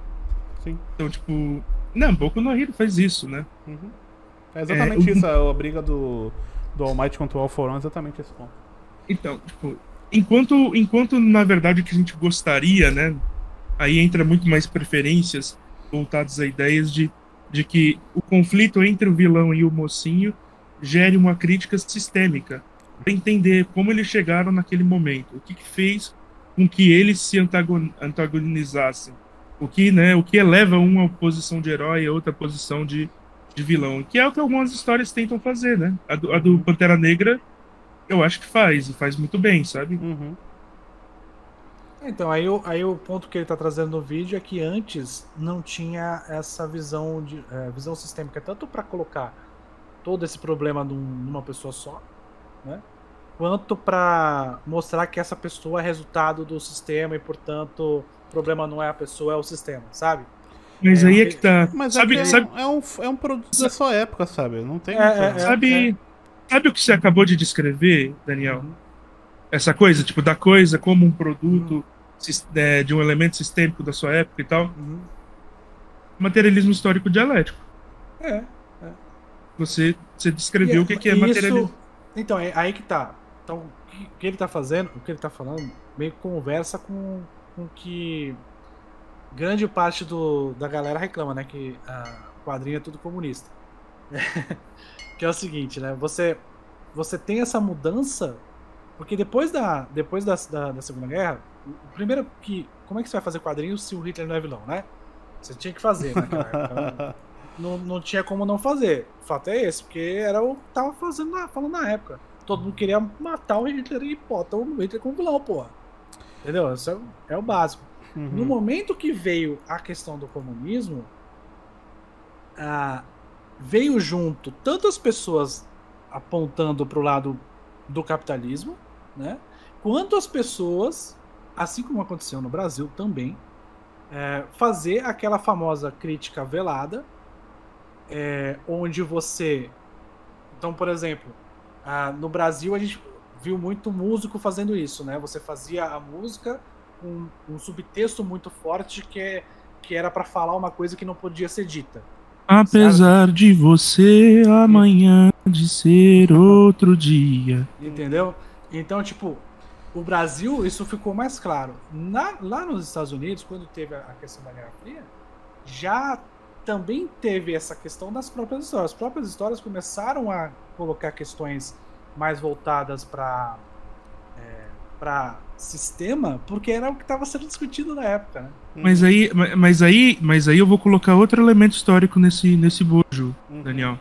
Sim. Então, tipo... Não, Boku no Hero faz isso, né? É exatamente isso, a briga do All Might contra o All For One, é exatamente esse ponto. Então, tipo... Enquanto, na verdade, o que a gente gostaria, né? Aí entra muito mais preferências voltadas a ideias de que o conflito entre o vilão e o mocinho gere uma crítica sistêmica para entender como eles chegaram naquele momento, o que fez com que eles se antagonizassem, o que eleva uma posição de herói e outra posição de vilão, que é o que algumas histórias tentam fazer, né? A do Pantera Negra, eu acho que faz muito bem, sabe? Uhum. Então, aí o ponto que ele tá trazendo no vídeo é que antes não tinha essa visão sistêmica, tanto para colocar todo esse problema numa pessoa só, né? Quanto para mostrar que essa pessoa é resultado do sistema e, portanto, o problema não é a pessoa, é o sistema, sabe? Mas aí é que tá. Mas sabe, é um produto da sua época, sabe? Não tem. Sabe o que você acabou de descrever, Daniel? Essa coisa, tipo, da coisa como um produto de um elemento sistêmico da sua época e tal. Materialismo histórico dialético. Você descreveu o que é materialismo. Então, é aí que tá. Então, o que ele tá fazendo, o que ele tá falando, meio que conversa com que grande parte da galera reclama, né? Que o quadrinho é tudo comunista. Que é o seguinte, né? Você tem essa mudança, porque depois da Segunda Guerra, o primeiro como é que você vai fazer quadrinho se o Hitler não é vilão, né? Você tinha que fazer, né, cara? Não tinha como não fazer. O fato é esse, porque era o que tava falando na época. Todo mundo queria matar o Hitler e botar o Hitler como vilão, porra. Entendeu? Isso é o básico. No momento que veio a questão do comunismo, veio junto tantas pessoas apontando pro lado do capitalismo, né? Quanto as pessoas, assim como aconteceu no Brasil também, fazer aquela famosa crítica velada, onde você... Então, por exemplo, no Brasil a gente viu muito músico fazendo isso, né? Você fazia a música com um subtexto muito forte que era para falar uma coisa que não podia ser dita. Apesar de você, amanhã de ser outro dia. Entendeu? Então, tipo, o Brasil, isso ficou mais claro. Lá nos Estados Unidos, quando teve a questão da Guerra Fria, já também teve essa questão das próprias histórias. As próprias histórias começaram a colocar questões mais voltadas para sistema, porque era o que estava sendo discutido na época, né? Mas aí eu vou colocar outro elemento histórico nesse bojo, Daniel.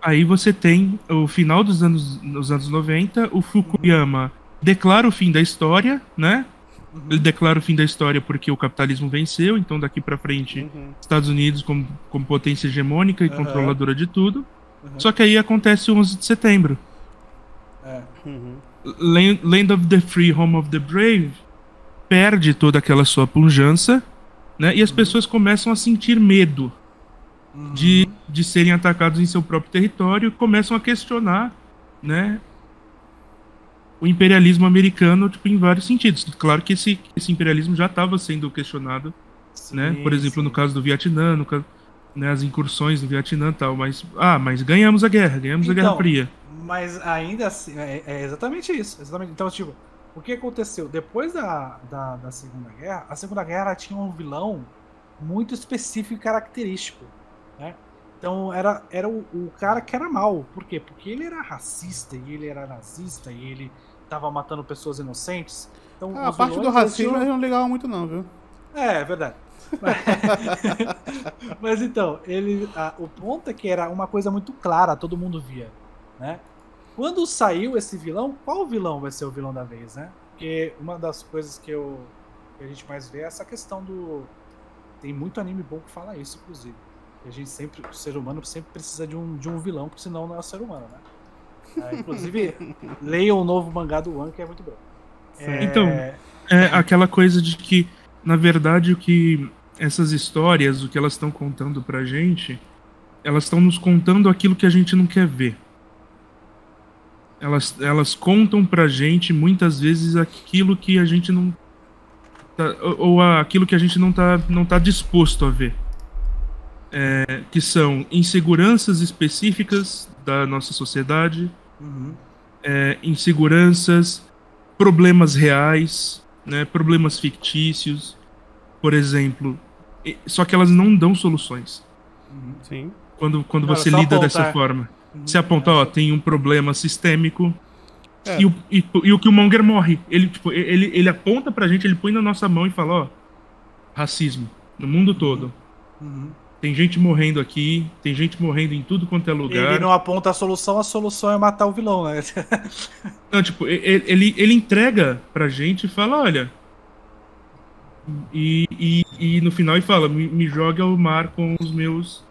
Aí você tem o final dos anos 90, o Fukuyama declara o fim da história, né? Ele declara o fim da história porque o capitalismo venceu, então daqui pra frente Estados Unidos como potência hegemônica e controladora de tudo. Só que aí acontece o 11 de setembro. Land of the Free, Home of the Brave perde toda aquela sua pujança, né? E as pessoas começam a sentir medo de serem atacados em seu próprio território e começam a questionar, né, o imperialismo americano, tipo, em vários sentidos. Claro que esse imperialismo já estava sendo questionado, né? Por exemplo, no caso do Vietnã, né, as incursões do Vietnã e tal, mas ganhamos a Guerra Fria. Mas ainda assim, é exatamente isso. Exatamente. Então, tipo, o que aconteceu? Depois da Segunda Guerra, a Segunda Guerra tinha um vilão muito específico e característico, né? Então era o cara que era mal. Por quê? Porque ele era racista, e ele era nazista, e ele tava matando pessoas inocentes. Então, a parte do racismo eles não ligavam muito não, viu? É verdade. Mas então, o ponto é que era uma coisa muito clara, todo mundo via, né? Quando saiu esse vilão, qual vilão vai ser o vilão da vez, né? Porque uma das coisas que a gente mais vê é essa questão do... Tem muito anime bom que fala isso, inclusive. O ser humano sempre precisa de um vilão, porque senão não é o ser humano, né? Inclusive, leiam o novo mangá do One, que é muito bom. Então, aquela coisa de que, na verdade, o que essas histórias, o que elas estão contando pra gente, elas estão nos contando aquilo que a gente não quer ver. Elas contam pra gente, muitas vezes, aquilo que a gente não... ou aquilo que a gente não tá disposto a ver. Que são inseguranças específicas da nossa sociedade, inseguranças, problemas reais, né, problemas fictícios, por exemplo. Só que elas não dão soluções. Sim. Quando você lida dessa forma. Você aponta, ó, tem um problema sistêmico. É. E o Killmonger morre. Ele aponta pra gente, ele põe na nossa mão e fala, ó, racismo no mundo todo. Tem gente morrendo aqui, tem gente morrendo em tudo quanto é lugar. Ele não aponta a solução é matar o vilão, né? Não, tipo, ele entrega pra gente e fala, olha... E no final ele fala, me joga ao mar com os meus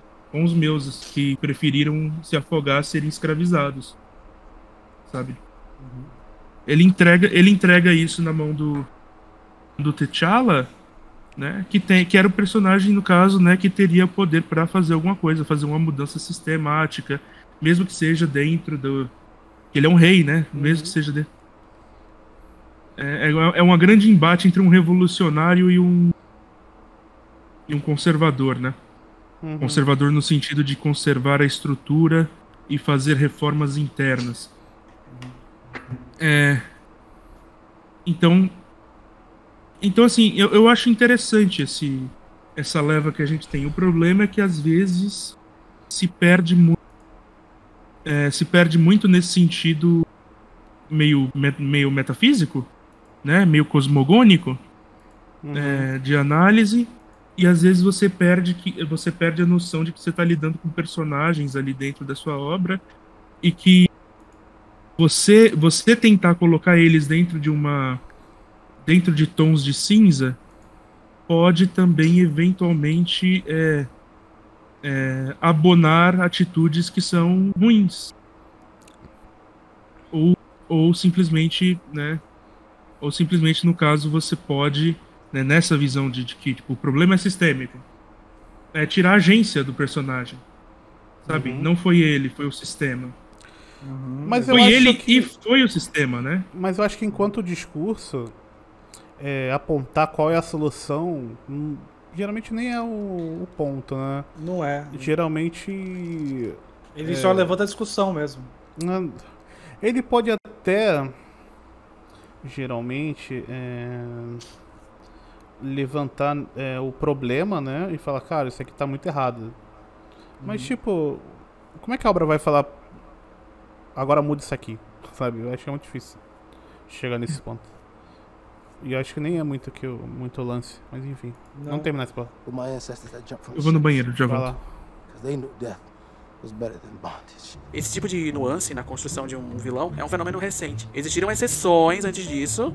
que preferiram se afogar, serem escravizados. Sabe? Ele entrega isso na mão do T'Challa, né? Que era o personagem, no caso, né, que teria poder para fazer alguma coisa, fazer uma mudança sistemática, mesmo que seja dentro do... Ele é um rei, né? Mesmo que seja dentro... É um grande embate entre um revolucionário e um conservador, né? Conservador no sentido de conservar a estrutura e fazer reformas internas. Então assim, eu acho interessante essa leva que a gente tem. O problema é que às vezes se perde muito nesse sentido meio metafísico, né? Meio cosmogônico, de análise, e às vezes você perde a noção de que você está lidando com personagens ali dentro da sua obra e que você tentar colocar eles dentro de tons de cinza pode também eventualmente abonar atitudes que são ruins ou simplesmente, né? Ou simplesmente, no caso, você pode, né, nessa visão de que tipo, o problema é sistêmico, tirar a agência do personagem, sabe? Não foi ele, foi o sistema. Mas eu Foi acho ele que... e foi o sistema, né? Mas eu acho que enquanto discurso, apontar qual é a solução, geralmente nem é o ponto, né? Não é. Geralmente... Ele só levanta a discussão mesmo. Ele pode até... geralmente levantar o problema, né, e falar, cara, isso aqui tá muito errado. Mas tipo, como é que a obra vai falar agora muda isso aqui, sabe? Eu acho que é muito difícil chegar nesse ponto. E eu acho que nem é muito muito lance, mas enfim, vamos terminar esse ponto. Eu vou no banheiro, já volto. Esse tipo de nuance na construção de um vilão é um fenômeno recente. Existiram exceções antes disso,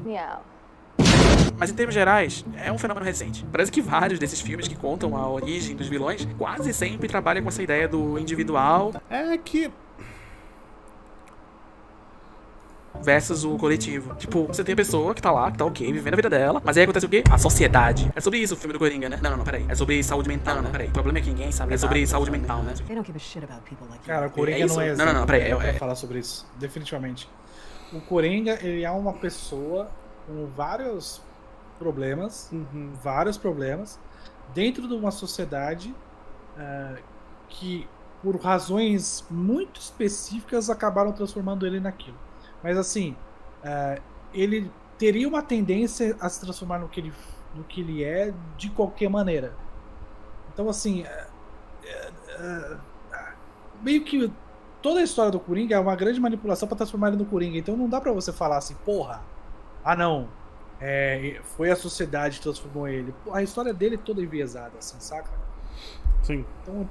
mas em termos gerais, é um fenômeno recente. Parece que vários desses filmes que contam a origem dos vilões quase sempre trabalham com essa ideia do individual versus o coletivo. Tipo, você tem a pessoa que tá lá, que tá ok, vivendo a vida dela, mas aí acontece o quê? A sociedade. É sobre isso o filme do Coringa, né? Não, peraí. É sobre saúde mental, né? Peraí. O problema é que ninguém sabe. É sobre saúde mental, né? Cara, o Coringa não é exemplo. Não, peraí. Pra falar sobre isso, definitivamente. O Coringa, ele é uma pessoa com vários problemas, dentro de uma sociedade que, por razões muito específicas, acabaram transformando ele naquilo. Mas assim, ele teria uma tendência a se transformar no que ele é de qualquer maneira. Então assim, meio que toda a história do Coringa é uma grande manipulação para transformar ele no Coringa. Então não dá pra você falar assim, porra, não, foi a sociedade que transformou ele. A história dele é toda enviesada, assim, saca? Sim. Então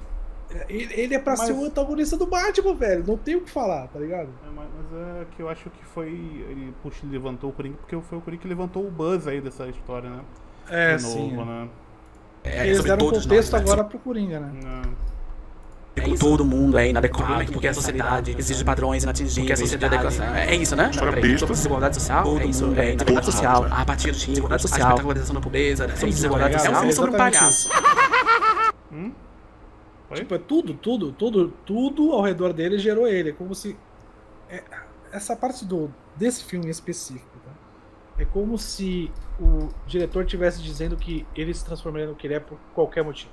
ele é pra ser o antagonista do Batman, velho. Não tem o que falar, tá ligado? Mas é que eu acho que foi... Ele levantou o Coringa porque foi o Coringa que levantou o buzz aí dessa história, né? De novo, sim. Né? Eles deram um contexto agora pro Coringa, né? Todo mundo é inadequado, porque a sociedade exige padrões inatingíveis, porque a sociedade é isso, né? Sobre desigualdade social, é isso, desigualdade social, a partir de desigualdade social, a espetacularização da pobreza, sobre desigualdade social. É um filme sobre um palhaço. Tipo, tudo ao redor dele gerou ele. É como se... essa parte desse filme em específico, tá? É como se o diretor estivesse dizendo que ele se transformaria no que ele é por qualquer motivo.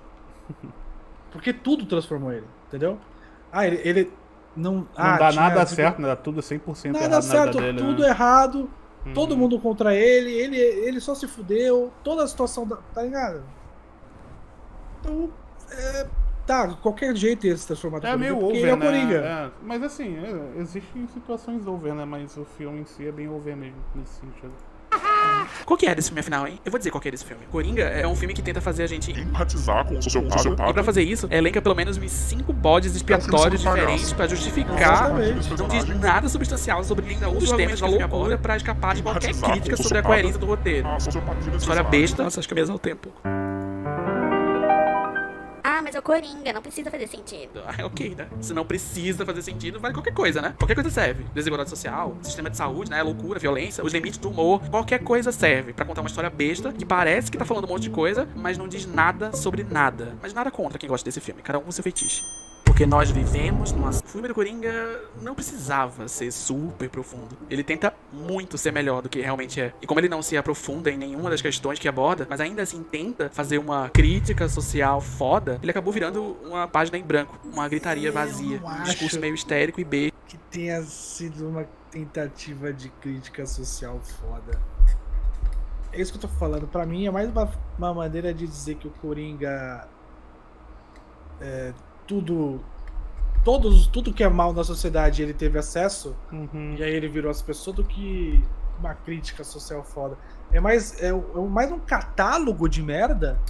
Porque tudo transformou ele, entendeu? Ele não dá nada certo, né? Dá tudo 100% errado. Nada certo, dele, tudo né? errado, todo mundo contra ele só se fudeu, toda a situação, tá ligado? Então, Tá, de qualquer jeito ia se transformar no É Coringa, meio porque over, ele é o né? Coringa. É, mas assim, existem situações over, né? Mas o filme em si é bem over mesmo, nesse sentido. Qual que é desse filme, afinal, hein? Eu vou dizer qual que é desse filme. Coringa é um filme que tenta fazer a gente Empatizar com o sociopata. E pra fazer isso, elenca pelo menos uns 5 bodes expiatórios diferentes pra justificar. Não diz nada substancial sobre ainda outros temas da loucura pra escapar de qualquer crítica sobre a coerência do roteiro. História besta, nossa, acho que é mesmo ao tempo. Ah, mas é o Coringa, não precisa fazer sentido. Ah, ok, né? Se não precisa fazer sentido, vale qualquer coisa, né? Qualquer coisa serve. Desigualdade social, sistema de saúde, né? Loucura, violência, os limites do humor. Qualquer coisa serve pra contar uma história besta que parece que tá falando um monte de coisa, mas não diz nada sobre nada. Mas nada contra quem gosta desse filme, cada um com seu feitiço. Porque nós vivemos numa... O filme do Coringa não precisava ser super profundo. Ele tenta muito ser melhor do que realmente é. E como ele não se aprofunda em nenhuma das questões que aborda, mas ainda assim tenta fazer uma crítica social foda, ele acabou virando uma página em branco, uma gritaria vazia, um discurso meio histérico e besta. Que tenha sido uma tentativa de crítica social foda. É isso que eu tô falando. Pra mim é mais uma maneira de dizer que o Coringa tudo que é mal na sociedade ele teve acesso, e aí ele virou as pessoas, do que uma crítica social foda. É mais um catálogo de merda,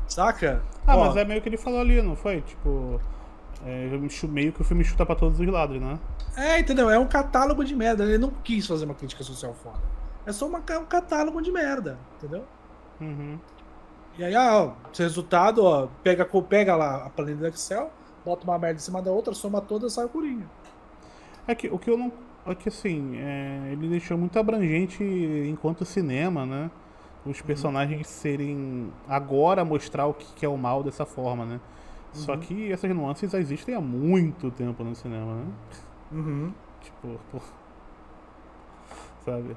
saca? Mas é meio que ele falou ali, não foi? Tipo, meio que o filme chuta pra todos os lados, né? Entendeu? É um catálogo de merda. Ele não quis fazer uma crítica social foda. É só um catálogo de merda, entendeu? E aí, esse resultado, pega lá a planilha do Excel, bota uma merda em cima da outra, soma todas e sai o Coringa. O que eu não... É que assim, ele deixou muito abrangente enquanto cinema, né? Os personagens serem... Agora mostrar o que é o mal dessa forma, né? Só que essas nuances existem há muito tempo no cinema, né? Tipo... Sabe?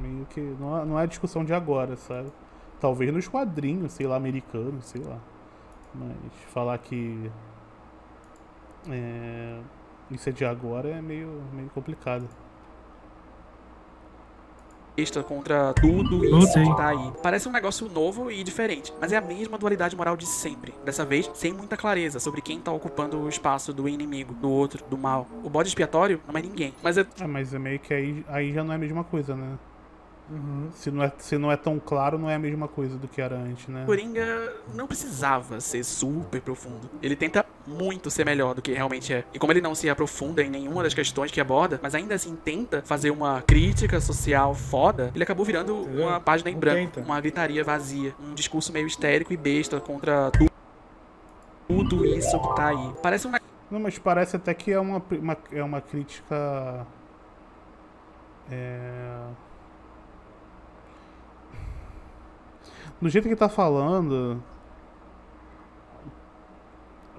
Meio que... Não é discussão de agora, sabe? Talvez nos quadrinhos, sei lá, americanos, sei lá. Mas falar que isso é de agora é meio complicado. Contra tudo isso que tá aí. Parece um negócio novo e diferente, mas é a mesma dualidade moral de sempre. Dessa vez, sem muita clareza sobre quem tá ocupando o espaço do inimigo, do outro, do mal. O bode expiatório não é ninguém, mas mas é meio que aí já não é a mesma coisa, né? Se não é tão claro, não é a mesma coisa do que era antes, né? Coringa não precisava ser super profundo. Ele tenta muito ser melhor do que realmente é. E como ele não se aprofunda em nenhuma das questões que aborda, mas ainda assim tenta fazer uma crítica social foda, ele acabou virando uma página em branco, uma gritaria vazia, um discurso meio histérico e besta contra tudo isso que tá aí. Parece um... Não, mas parece até que é uma crítica... Do jeito que tá falando,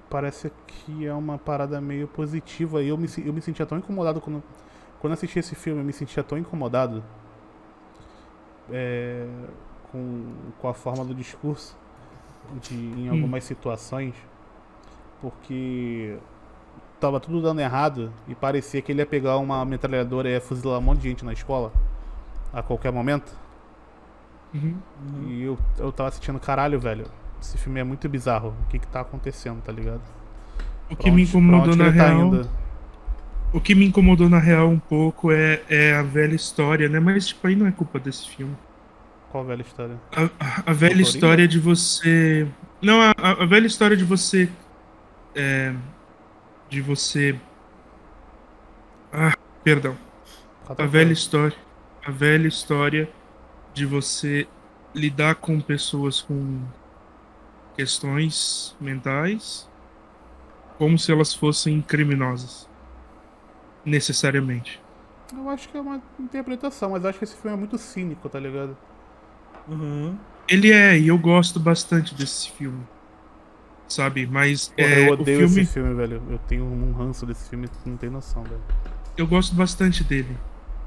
parece que é uma parada meio positiva. E eu me sentia tão incomodado quando assisti esse filme. Eu me sentia tão incomodado com a forma do discurso em algumas situações, porque tava tudo dando errado e parecia que ele ia pegar uma metralhadora e ia fuzilar um monte de gente na escola a qualquer momento. E eu tava assistindo, caralho, velho, esse filme é muito bizarro. O que tá acontecendo, tá ligado? O que me incomodou na real... O que me incomodou na real um pouco é a velha história, né? Mas tipo, aí não é culpa desse filme. Qual velha história? A velha história de você... Não, a velha história de você... Perdão. A velha história de você lidar com pessoas com questões mentais como se elas fossem criminosas. Necessariamente. Eu acho que é uma interpretação, mas acho que esse filme é muito cínico, tá ligado? Ele e eu gosto bastante desse filme. Sabe, mas... eu odeio esse filme, velho. Eu tenho um ranço desse filme, não tem noção, velho. Eu gosto bastante dele.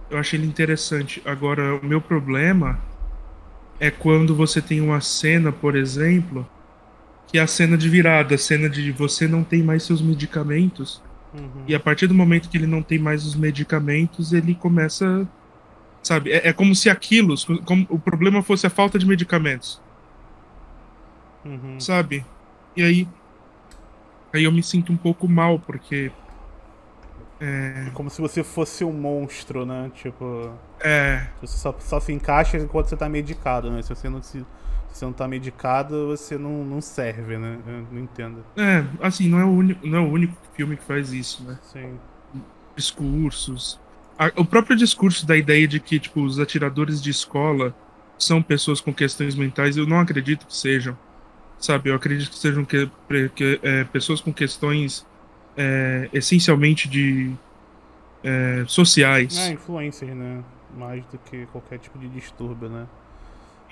Eu acho ele interessante. Agora, o meu problema é quando você tem uma cena, por exemplo, que é a cena de virada, a cena de você não tem mais seus medicamentos. E a partir do momento que ele não tem mais os medicamentos, ele começa... Sabe, é como se aquilo, como o problema fosse a falta de medicamentos. Sabe? E aí eu me sinto um pouco mal, porque... Como se você fosse um monstro, né? Tipo... É... Você só se encaixa enquanto você tá medicado, né? Se você não tá medicado, você não serve, né? Eu não entendo. Assim, não é o único filme que faz isso, né? Sim. Discursos. O próprio discurso da ideia de que, tipo, os atiradores de escola são pessoas com questões mentais, eu não acredito que sejam. Sabe, eu acredito que sejam pessoas com questões essencialmente sociais. Influências, né? Mais do que qualquer tipo de distúrbio, né?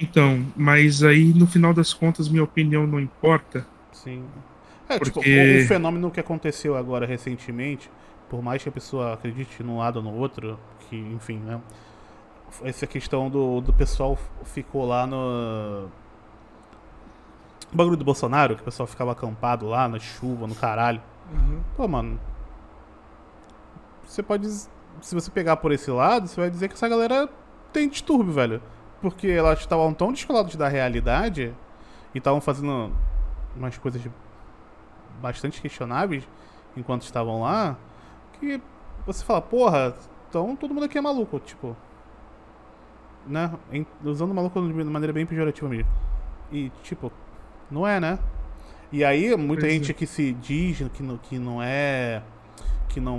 Então, mas aí no final das contas minha opinião não importa. Sim. Porque... tipo, o fenômeno que aconteceu agora recentemente, por mais que a pessoa acredite num lado ou no outro, que, enfim, né? Essa questão do pessoal ficou lá no... O bagulho do Bolsonaro, que o pessoal ficava acampado lá na chuva, no caralho. Pô, mano. Você pode... Se você pegar por esse lado, você vai dizer que essa galera tem distúrbio, velho. Porque elas estavam tão descoladas da realidade e estavam fazendo umas coisas bastante questionáveis enquanto estavam lá, que você fala, porra, então todo mundo aqui é maluco, tipo... Né? Usando maluco de maneira bem pejorativa mesmo. E, tipo... Não é, né? E aí, muita gente que se diz que não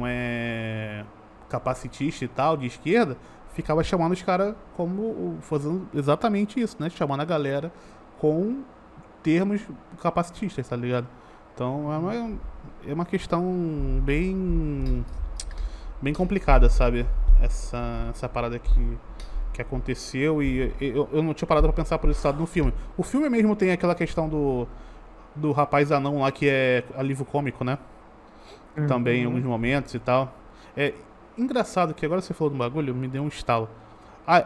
é capacitista e tal, de esquerda, ficava chamando os caras como fazendo exatamente isso, né? Chamando a galera com termos capacitistas, tá ligado? Então é uma questão bem complicada, sabe? Essa parada que aconteceu, e eu não tinha parado pra pensar por esse lado no filme. O filme mesmo tem aquela questão do rapaz anão lá, que é alívio cômico, né? Também em alguns momentos e tal. É engraçado que agora você falou do bagulho, me deu um estalo.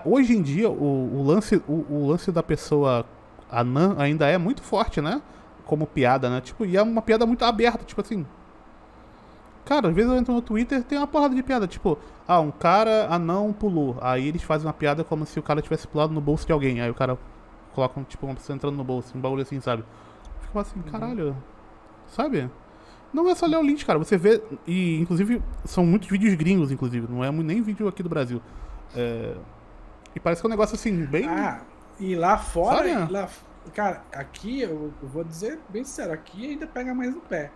Hoje em dia, o lance da pessoa anã ainda é muito forte, né? Como piada, né? Tipo, e é uma piada muito aberta, tipo assim... Cara, às vezes eu entro no Twitter, tem uma porrada de piada, tipo... um cara anão pulou. Aí eles fazem uma piada como se o cara tivesse pulado no bolso de alguém. Aí o cara coloca, tipo, uma pessoa entrando no bolso, um bagulho assim, sabe? Fica assim, caralho... Sabe? Não é só ler o link, cara. Você vê... E, inclusive, são muitos vídeos gringos, inclusive. Não é nem vídeo aqui do Brasil. E parece que é um negócio, assim, bem... E lá fora... Cara, aqui, eu vou dizer bem sincero, aqui ainda pega mais no pé.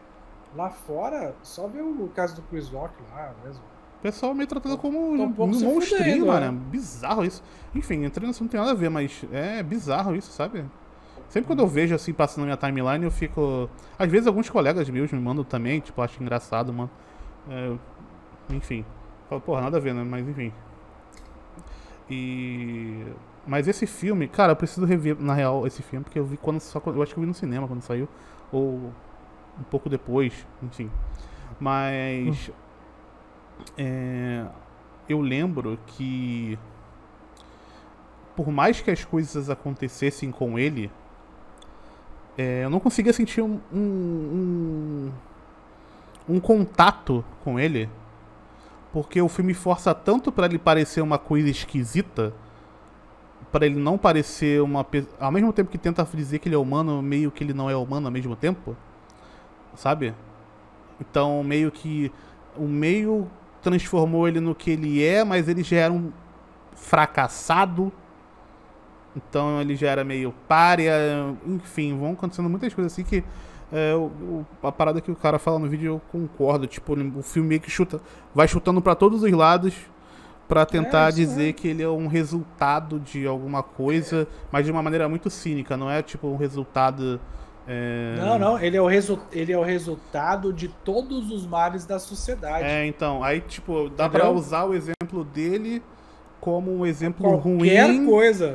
Lá fora, só ver o caso do Chris Rock lá mesmo. O pessoal meio tratado como um monstrinho, mano. Bizarro isso. Enfim, entrando nisso não tem nada a ver, mas é bizarro isso, sabe? Sempre quando eu vejo assim, passando na minha timeline, eu fico... Às vezes alguns colegas meus me mandam também, tipo, acho engraçado, mano. Enfim. Falo, porra, nada a ver, né? Mas enfim. Mas esse filme, cara, eu preciso rever, na real, esse filme, porque eu vi eu acho que eu vi no cinema quando saiu, ou um pouco depois, enfim. Mas eu lembro que por mais que as coisas acontecessem com ele, eu não conseguia sentir um contato com ele, porque o filme força tanto pra ele parecer uma coisa esquisita, pra ele não parecer ao mesmo tempo que tenta dizer que ele é humano, meio que ele não é humano ao mesmo tempo, sabe? Então meio que o meio transformou ele no que ele é, mas ele já era um fracassado, então ele já era meio pária, enfim, vão acontecendo muitas coisas assim que a parada que o cara fala no vídeo eu concordo, tipo, o filme meio que vai chutando pra todos os lados pra tentar dizer que ele é um resultado de alguma coisa, mas de uma maneira muito cínica, não é tipo um resultado... Não, ele é o resultado de todos os males da sociedade. Então, aí tipo, dá pra usar o exemplo dele como um exemplo ruim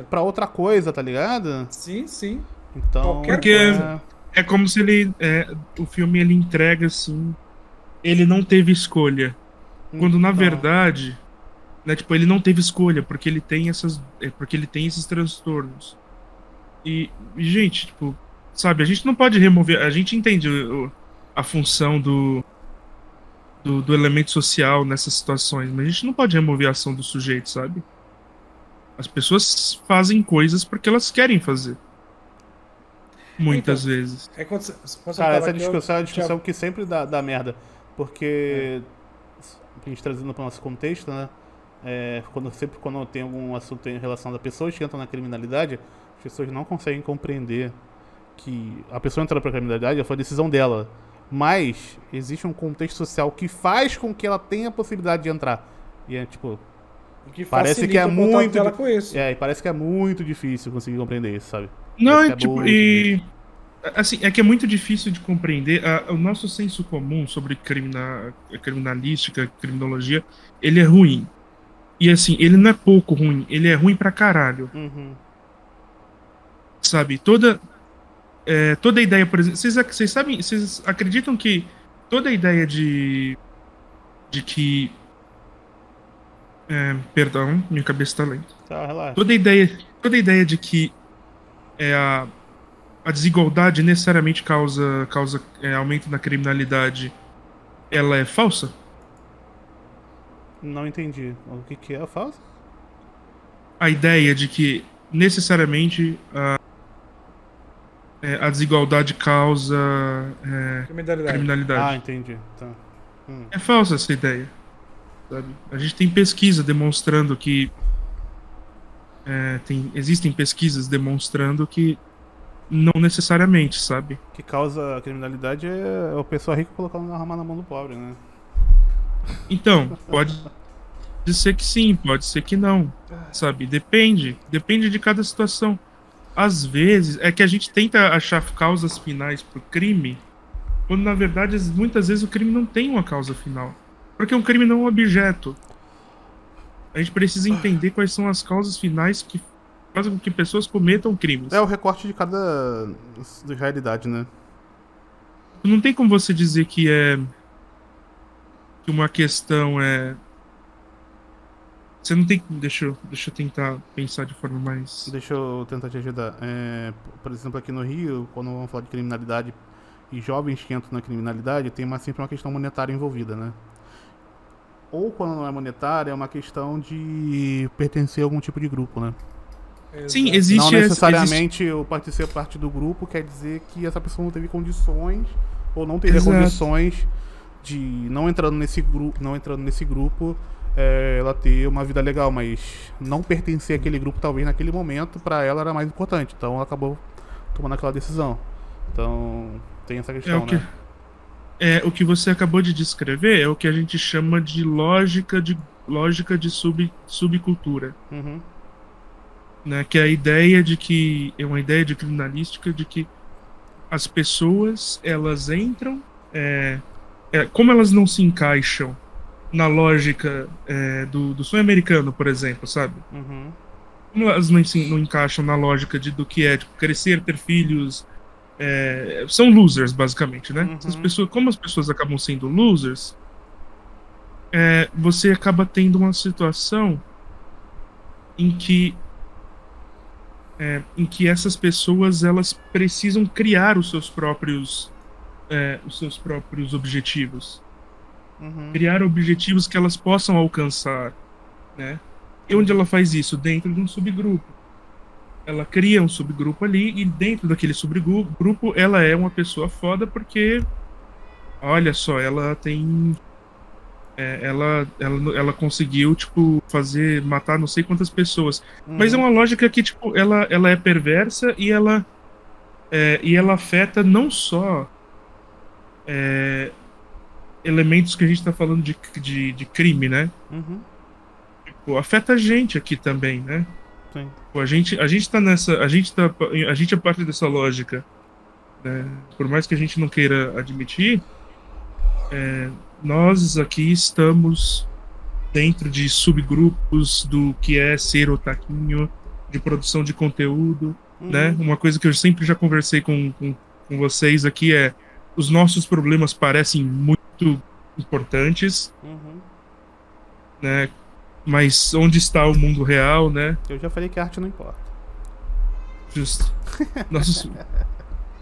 pra outra coisa, tá ligado? Sim. Então, porque é como se ele... o filme, ele entrega assim... Ele não teve escolha. Quando, na verdade... Né, tipo, ele não teve escolha, porque ele tem esses transtornos. E, gente, tipo... Sabe, a gente não pode remover... A gente entende a função do elemento social nessas situações, mas a gente não pode remover a ação do sujeito, sabe? As pessoas fazem coisas porque elas querem fazer. Muitas vezes. É quando você Cara, tava essa aqui, discussão é uma eu discussão tinha- que sempre dá merda. Porque, a gente trazendo para o nosso contexto, né? Sempre quando tem algum assunto em relação a pessoas que entram na criminalidade, as pessoas não conseguem compreender que a pessoa entrando pra criminalidade foi a decisão dela. Mas existe um contexto social que faz com que ela tenha a possibilidade de entrar. E é tipo. que Parece que é facilita o contato muito. dela com isso. E parece que é muito difícil conseguir compreender isso, sabe? Não, Parece é que tipo, muito difícil. assim, é que é muito difícil de compreender. O nosso senso comum sobre criminalística, criminologia, ele é ruim. E assim, ele não é pouco ruim, ele é ruim pra caralho. Uhum. Sabe, toda a ideia, por exemplo, vocês acreditam que toda a ideia de que perdão, minha cabeça tá lenta. Tá, relaxa. Toda a ideia de que a desigualdade necessariamente causa aumento na criminalidade, ela é falsa? Não entendi. O que é falso? A ideia de que necessariamente a desigualdade causa criminalidade. Ah, entendi. Tá. É falsa essa ideia. Sabe? A gente tem pesquisa demonstrando que existem pesquisas demonstrando que não necessariamente, sabe? O que causa a criminalidade é o pessoal rico colocando uma arma na mão do pobre, né? Então, pode ser que sim, pode ser que não, sabe? Depende de cada situação. Às vezes, é que a gente tenta achar causas finais pro crime, quando na verdade, muitas vezes o crime não tem uma causa final. Porque um crime não é um objeto. A gente precisa entender quais são as causas finais que fazem com que pessoas cometam crimes. É o recorte de cada realidade, né? Não tem como você dizer que uma questão você não tem. Deixa eu tentar pensar de forma mais. Deixa eu tentar te ajudar. Por exemplo, aqui no Rio, quando vamos falar de criminalidade e jovens que entram na criminalidade, tem sempre uma questão monetária envolvida, né? Ou quando não é monetária, é uma questão de pertencer a algum tipo de grupo, né? Sim, existe. Não necessariamente eu ser parte do grupo quer dizer que essa pessoa não teve condições ou não teria condições de não entrando nesse grupo, ela ter uma vida legal, mas não pertencer àquele grupo talvez naquele momento pra ela era mais importante, então ela acabou tomando aquela decisão. Então tem essa questão, né? O que você acabou de descrever é o que a gente chama de lógica de subcultura. Uhum. Né, que é a ideia de que é uma ideia de criminalística de que as pessoas elas entram como elas não se encaixam na lógica do sonho americano, por exemplo, sabe? Uhum. Como elas não encaixam na lógica do que é tipo, crescer, ter filhos, são losers basicamente, né? Uhum. Como as pessoas acabam sendo losers, você acaba tendo uma situação em que essas pessoas elas precisam criar os seus próprios objetivos, criar objetivos que elas possam alcançar, né? E onde ela faz isso? Dentro de um subgrupo. Ela cria um subgrupo ali e dentro daquele subgrupo ela é uma pessoa foda porque, olha só, ela tem ela conseguiu, tipo, matar não sei quantas pessoas. Mas é uma lógica que, tipo, ela é perversa e ela afeta não só elementos que a gente tá falando de crime, né? Uhum. Tipo, afeta a gente aqui também, né? Sim. Pô, a gente tá nessa. A gente é parte dessa lógica, né? Por mais que a gente não queira admitir, nós aqui estamos dentro de subgrupos do que é ser otaquinho, de produção de conteúdo, né? Uma coisa que eu sempre já conversei com vocês aqui os nossos problemas parecem muito importantes, né? Mas onde está o mundo real, né? Eu já falei que a arte não importa. Justo.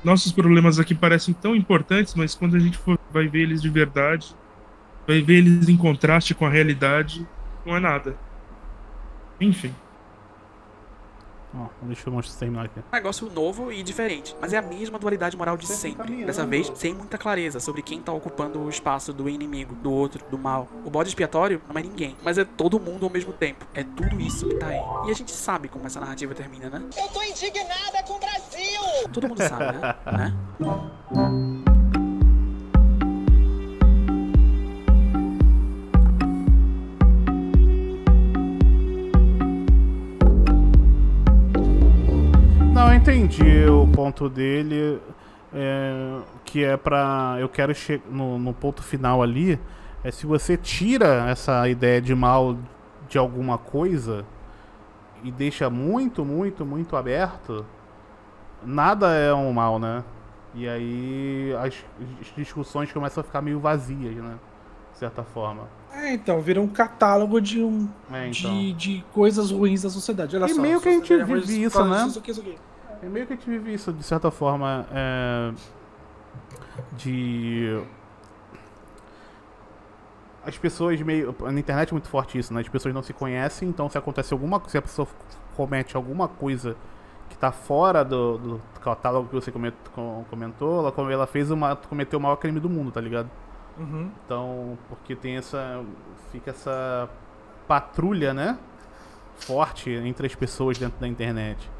Nossos problemas aqui parecem tão importantes, mas quando a gente vai ver eles de verdade, vai ver eles em contraste com a realidade, não é nada. Enfim. Ó, deixa eu mostrar terminar aqui. Um negócio novo e diferente, mas é a mesma dualidade moral de sempre. Dessa vez, sem muita clareza sobre quem tá ocupando o espaço do inimigo, do outro, do mal. O bode expiatório não é ninguém, mas é todo mundo ao mesmo tempo. É tudo isso que tá aí. E a gente sabe como essa narrativa termina, né? Eu tô indignada com o Brasil! Todo mundo sabe, né? Não, eu entendi o ponto dele, que é pra... Eu quero chegar no ponto final ali, se você tira essa ideia de mal de alguma coisa e deixa muito, muito, muito aberto, nada é um mal, né? E aí as discussões começam a ficar meio vazias, né? De certa forma. Então, vira um catálogo de de coisas ruins da sociedade. Olha e só, meio que a gente vive isso, né? Isso aqui. É meio que a gente vive isso, de certa forma, as pessoas meio... Na internet é muito forte isso, né? As pessoas não se conhecem, então se acontece alguma coisa, se a pessoa comete alguma coisa que tá fora do catálogo que você comentou, ela cometeu o maior crime do mundo, tá ligado? Uhum. Então, porque fica essa patrulha, né? Forte entre as pessoas dentro da internet.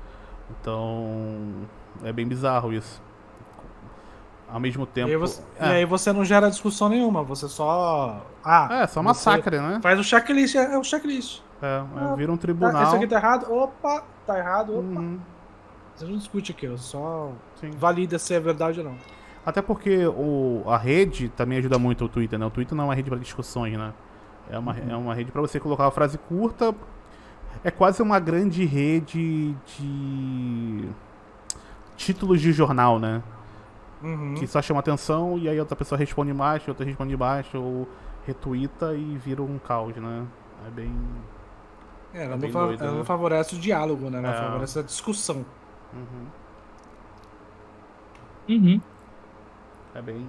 Então, é bem bizarro isso. Ao mesmo tempo... E aí você não gera discussão nenhuma, você só... só massacre, né? Faz o checklist, é o checklist. Vira um tribunal. Isso aqui tá errado, opa, tá errado, opa. Você não discute aqui, só valida se é verdade ou não. Até porque a rede também ajuda muito o Twitter, né? O Twitter não é uma rede para discussões, né? É uma rede para você colocar uma frase curta. É quase uma grande rede de títulos de jornal, né? Que só chama atenção e aí outra pessoa responde embaixo, outra responde embaixo, ou retuita e vira um caos, né? É bem... Ela não favorece o diálogo, né? Ela favorece a discussão. É bem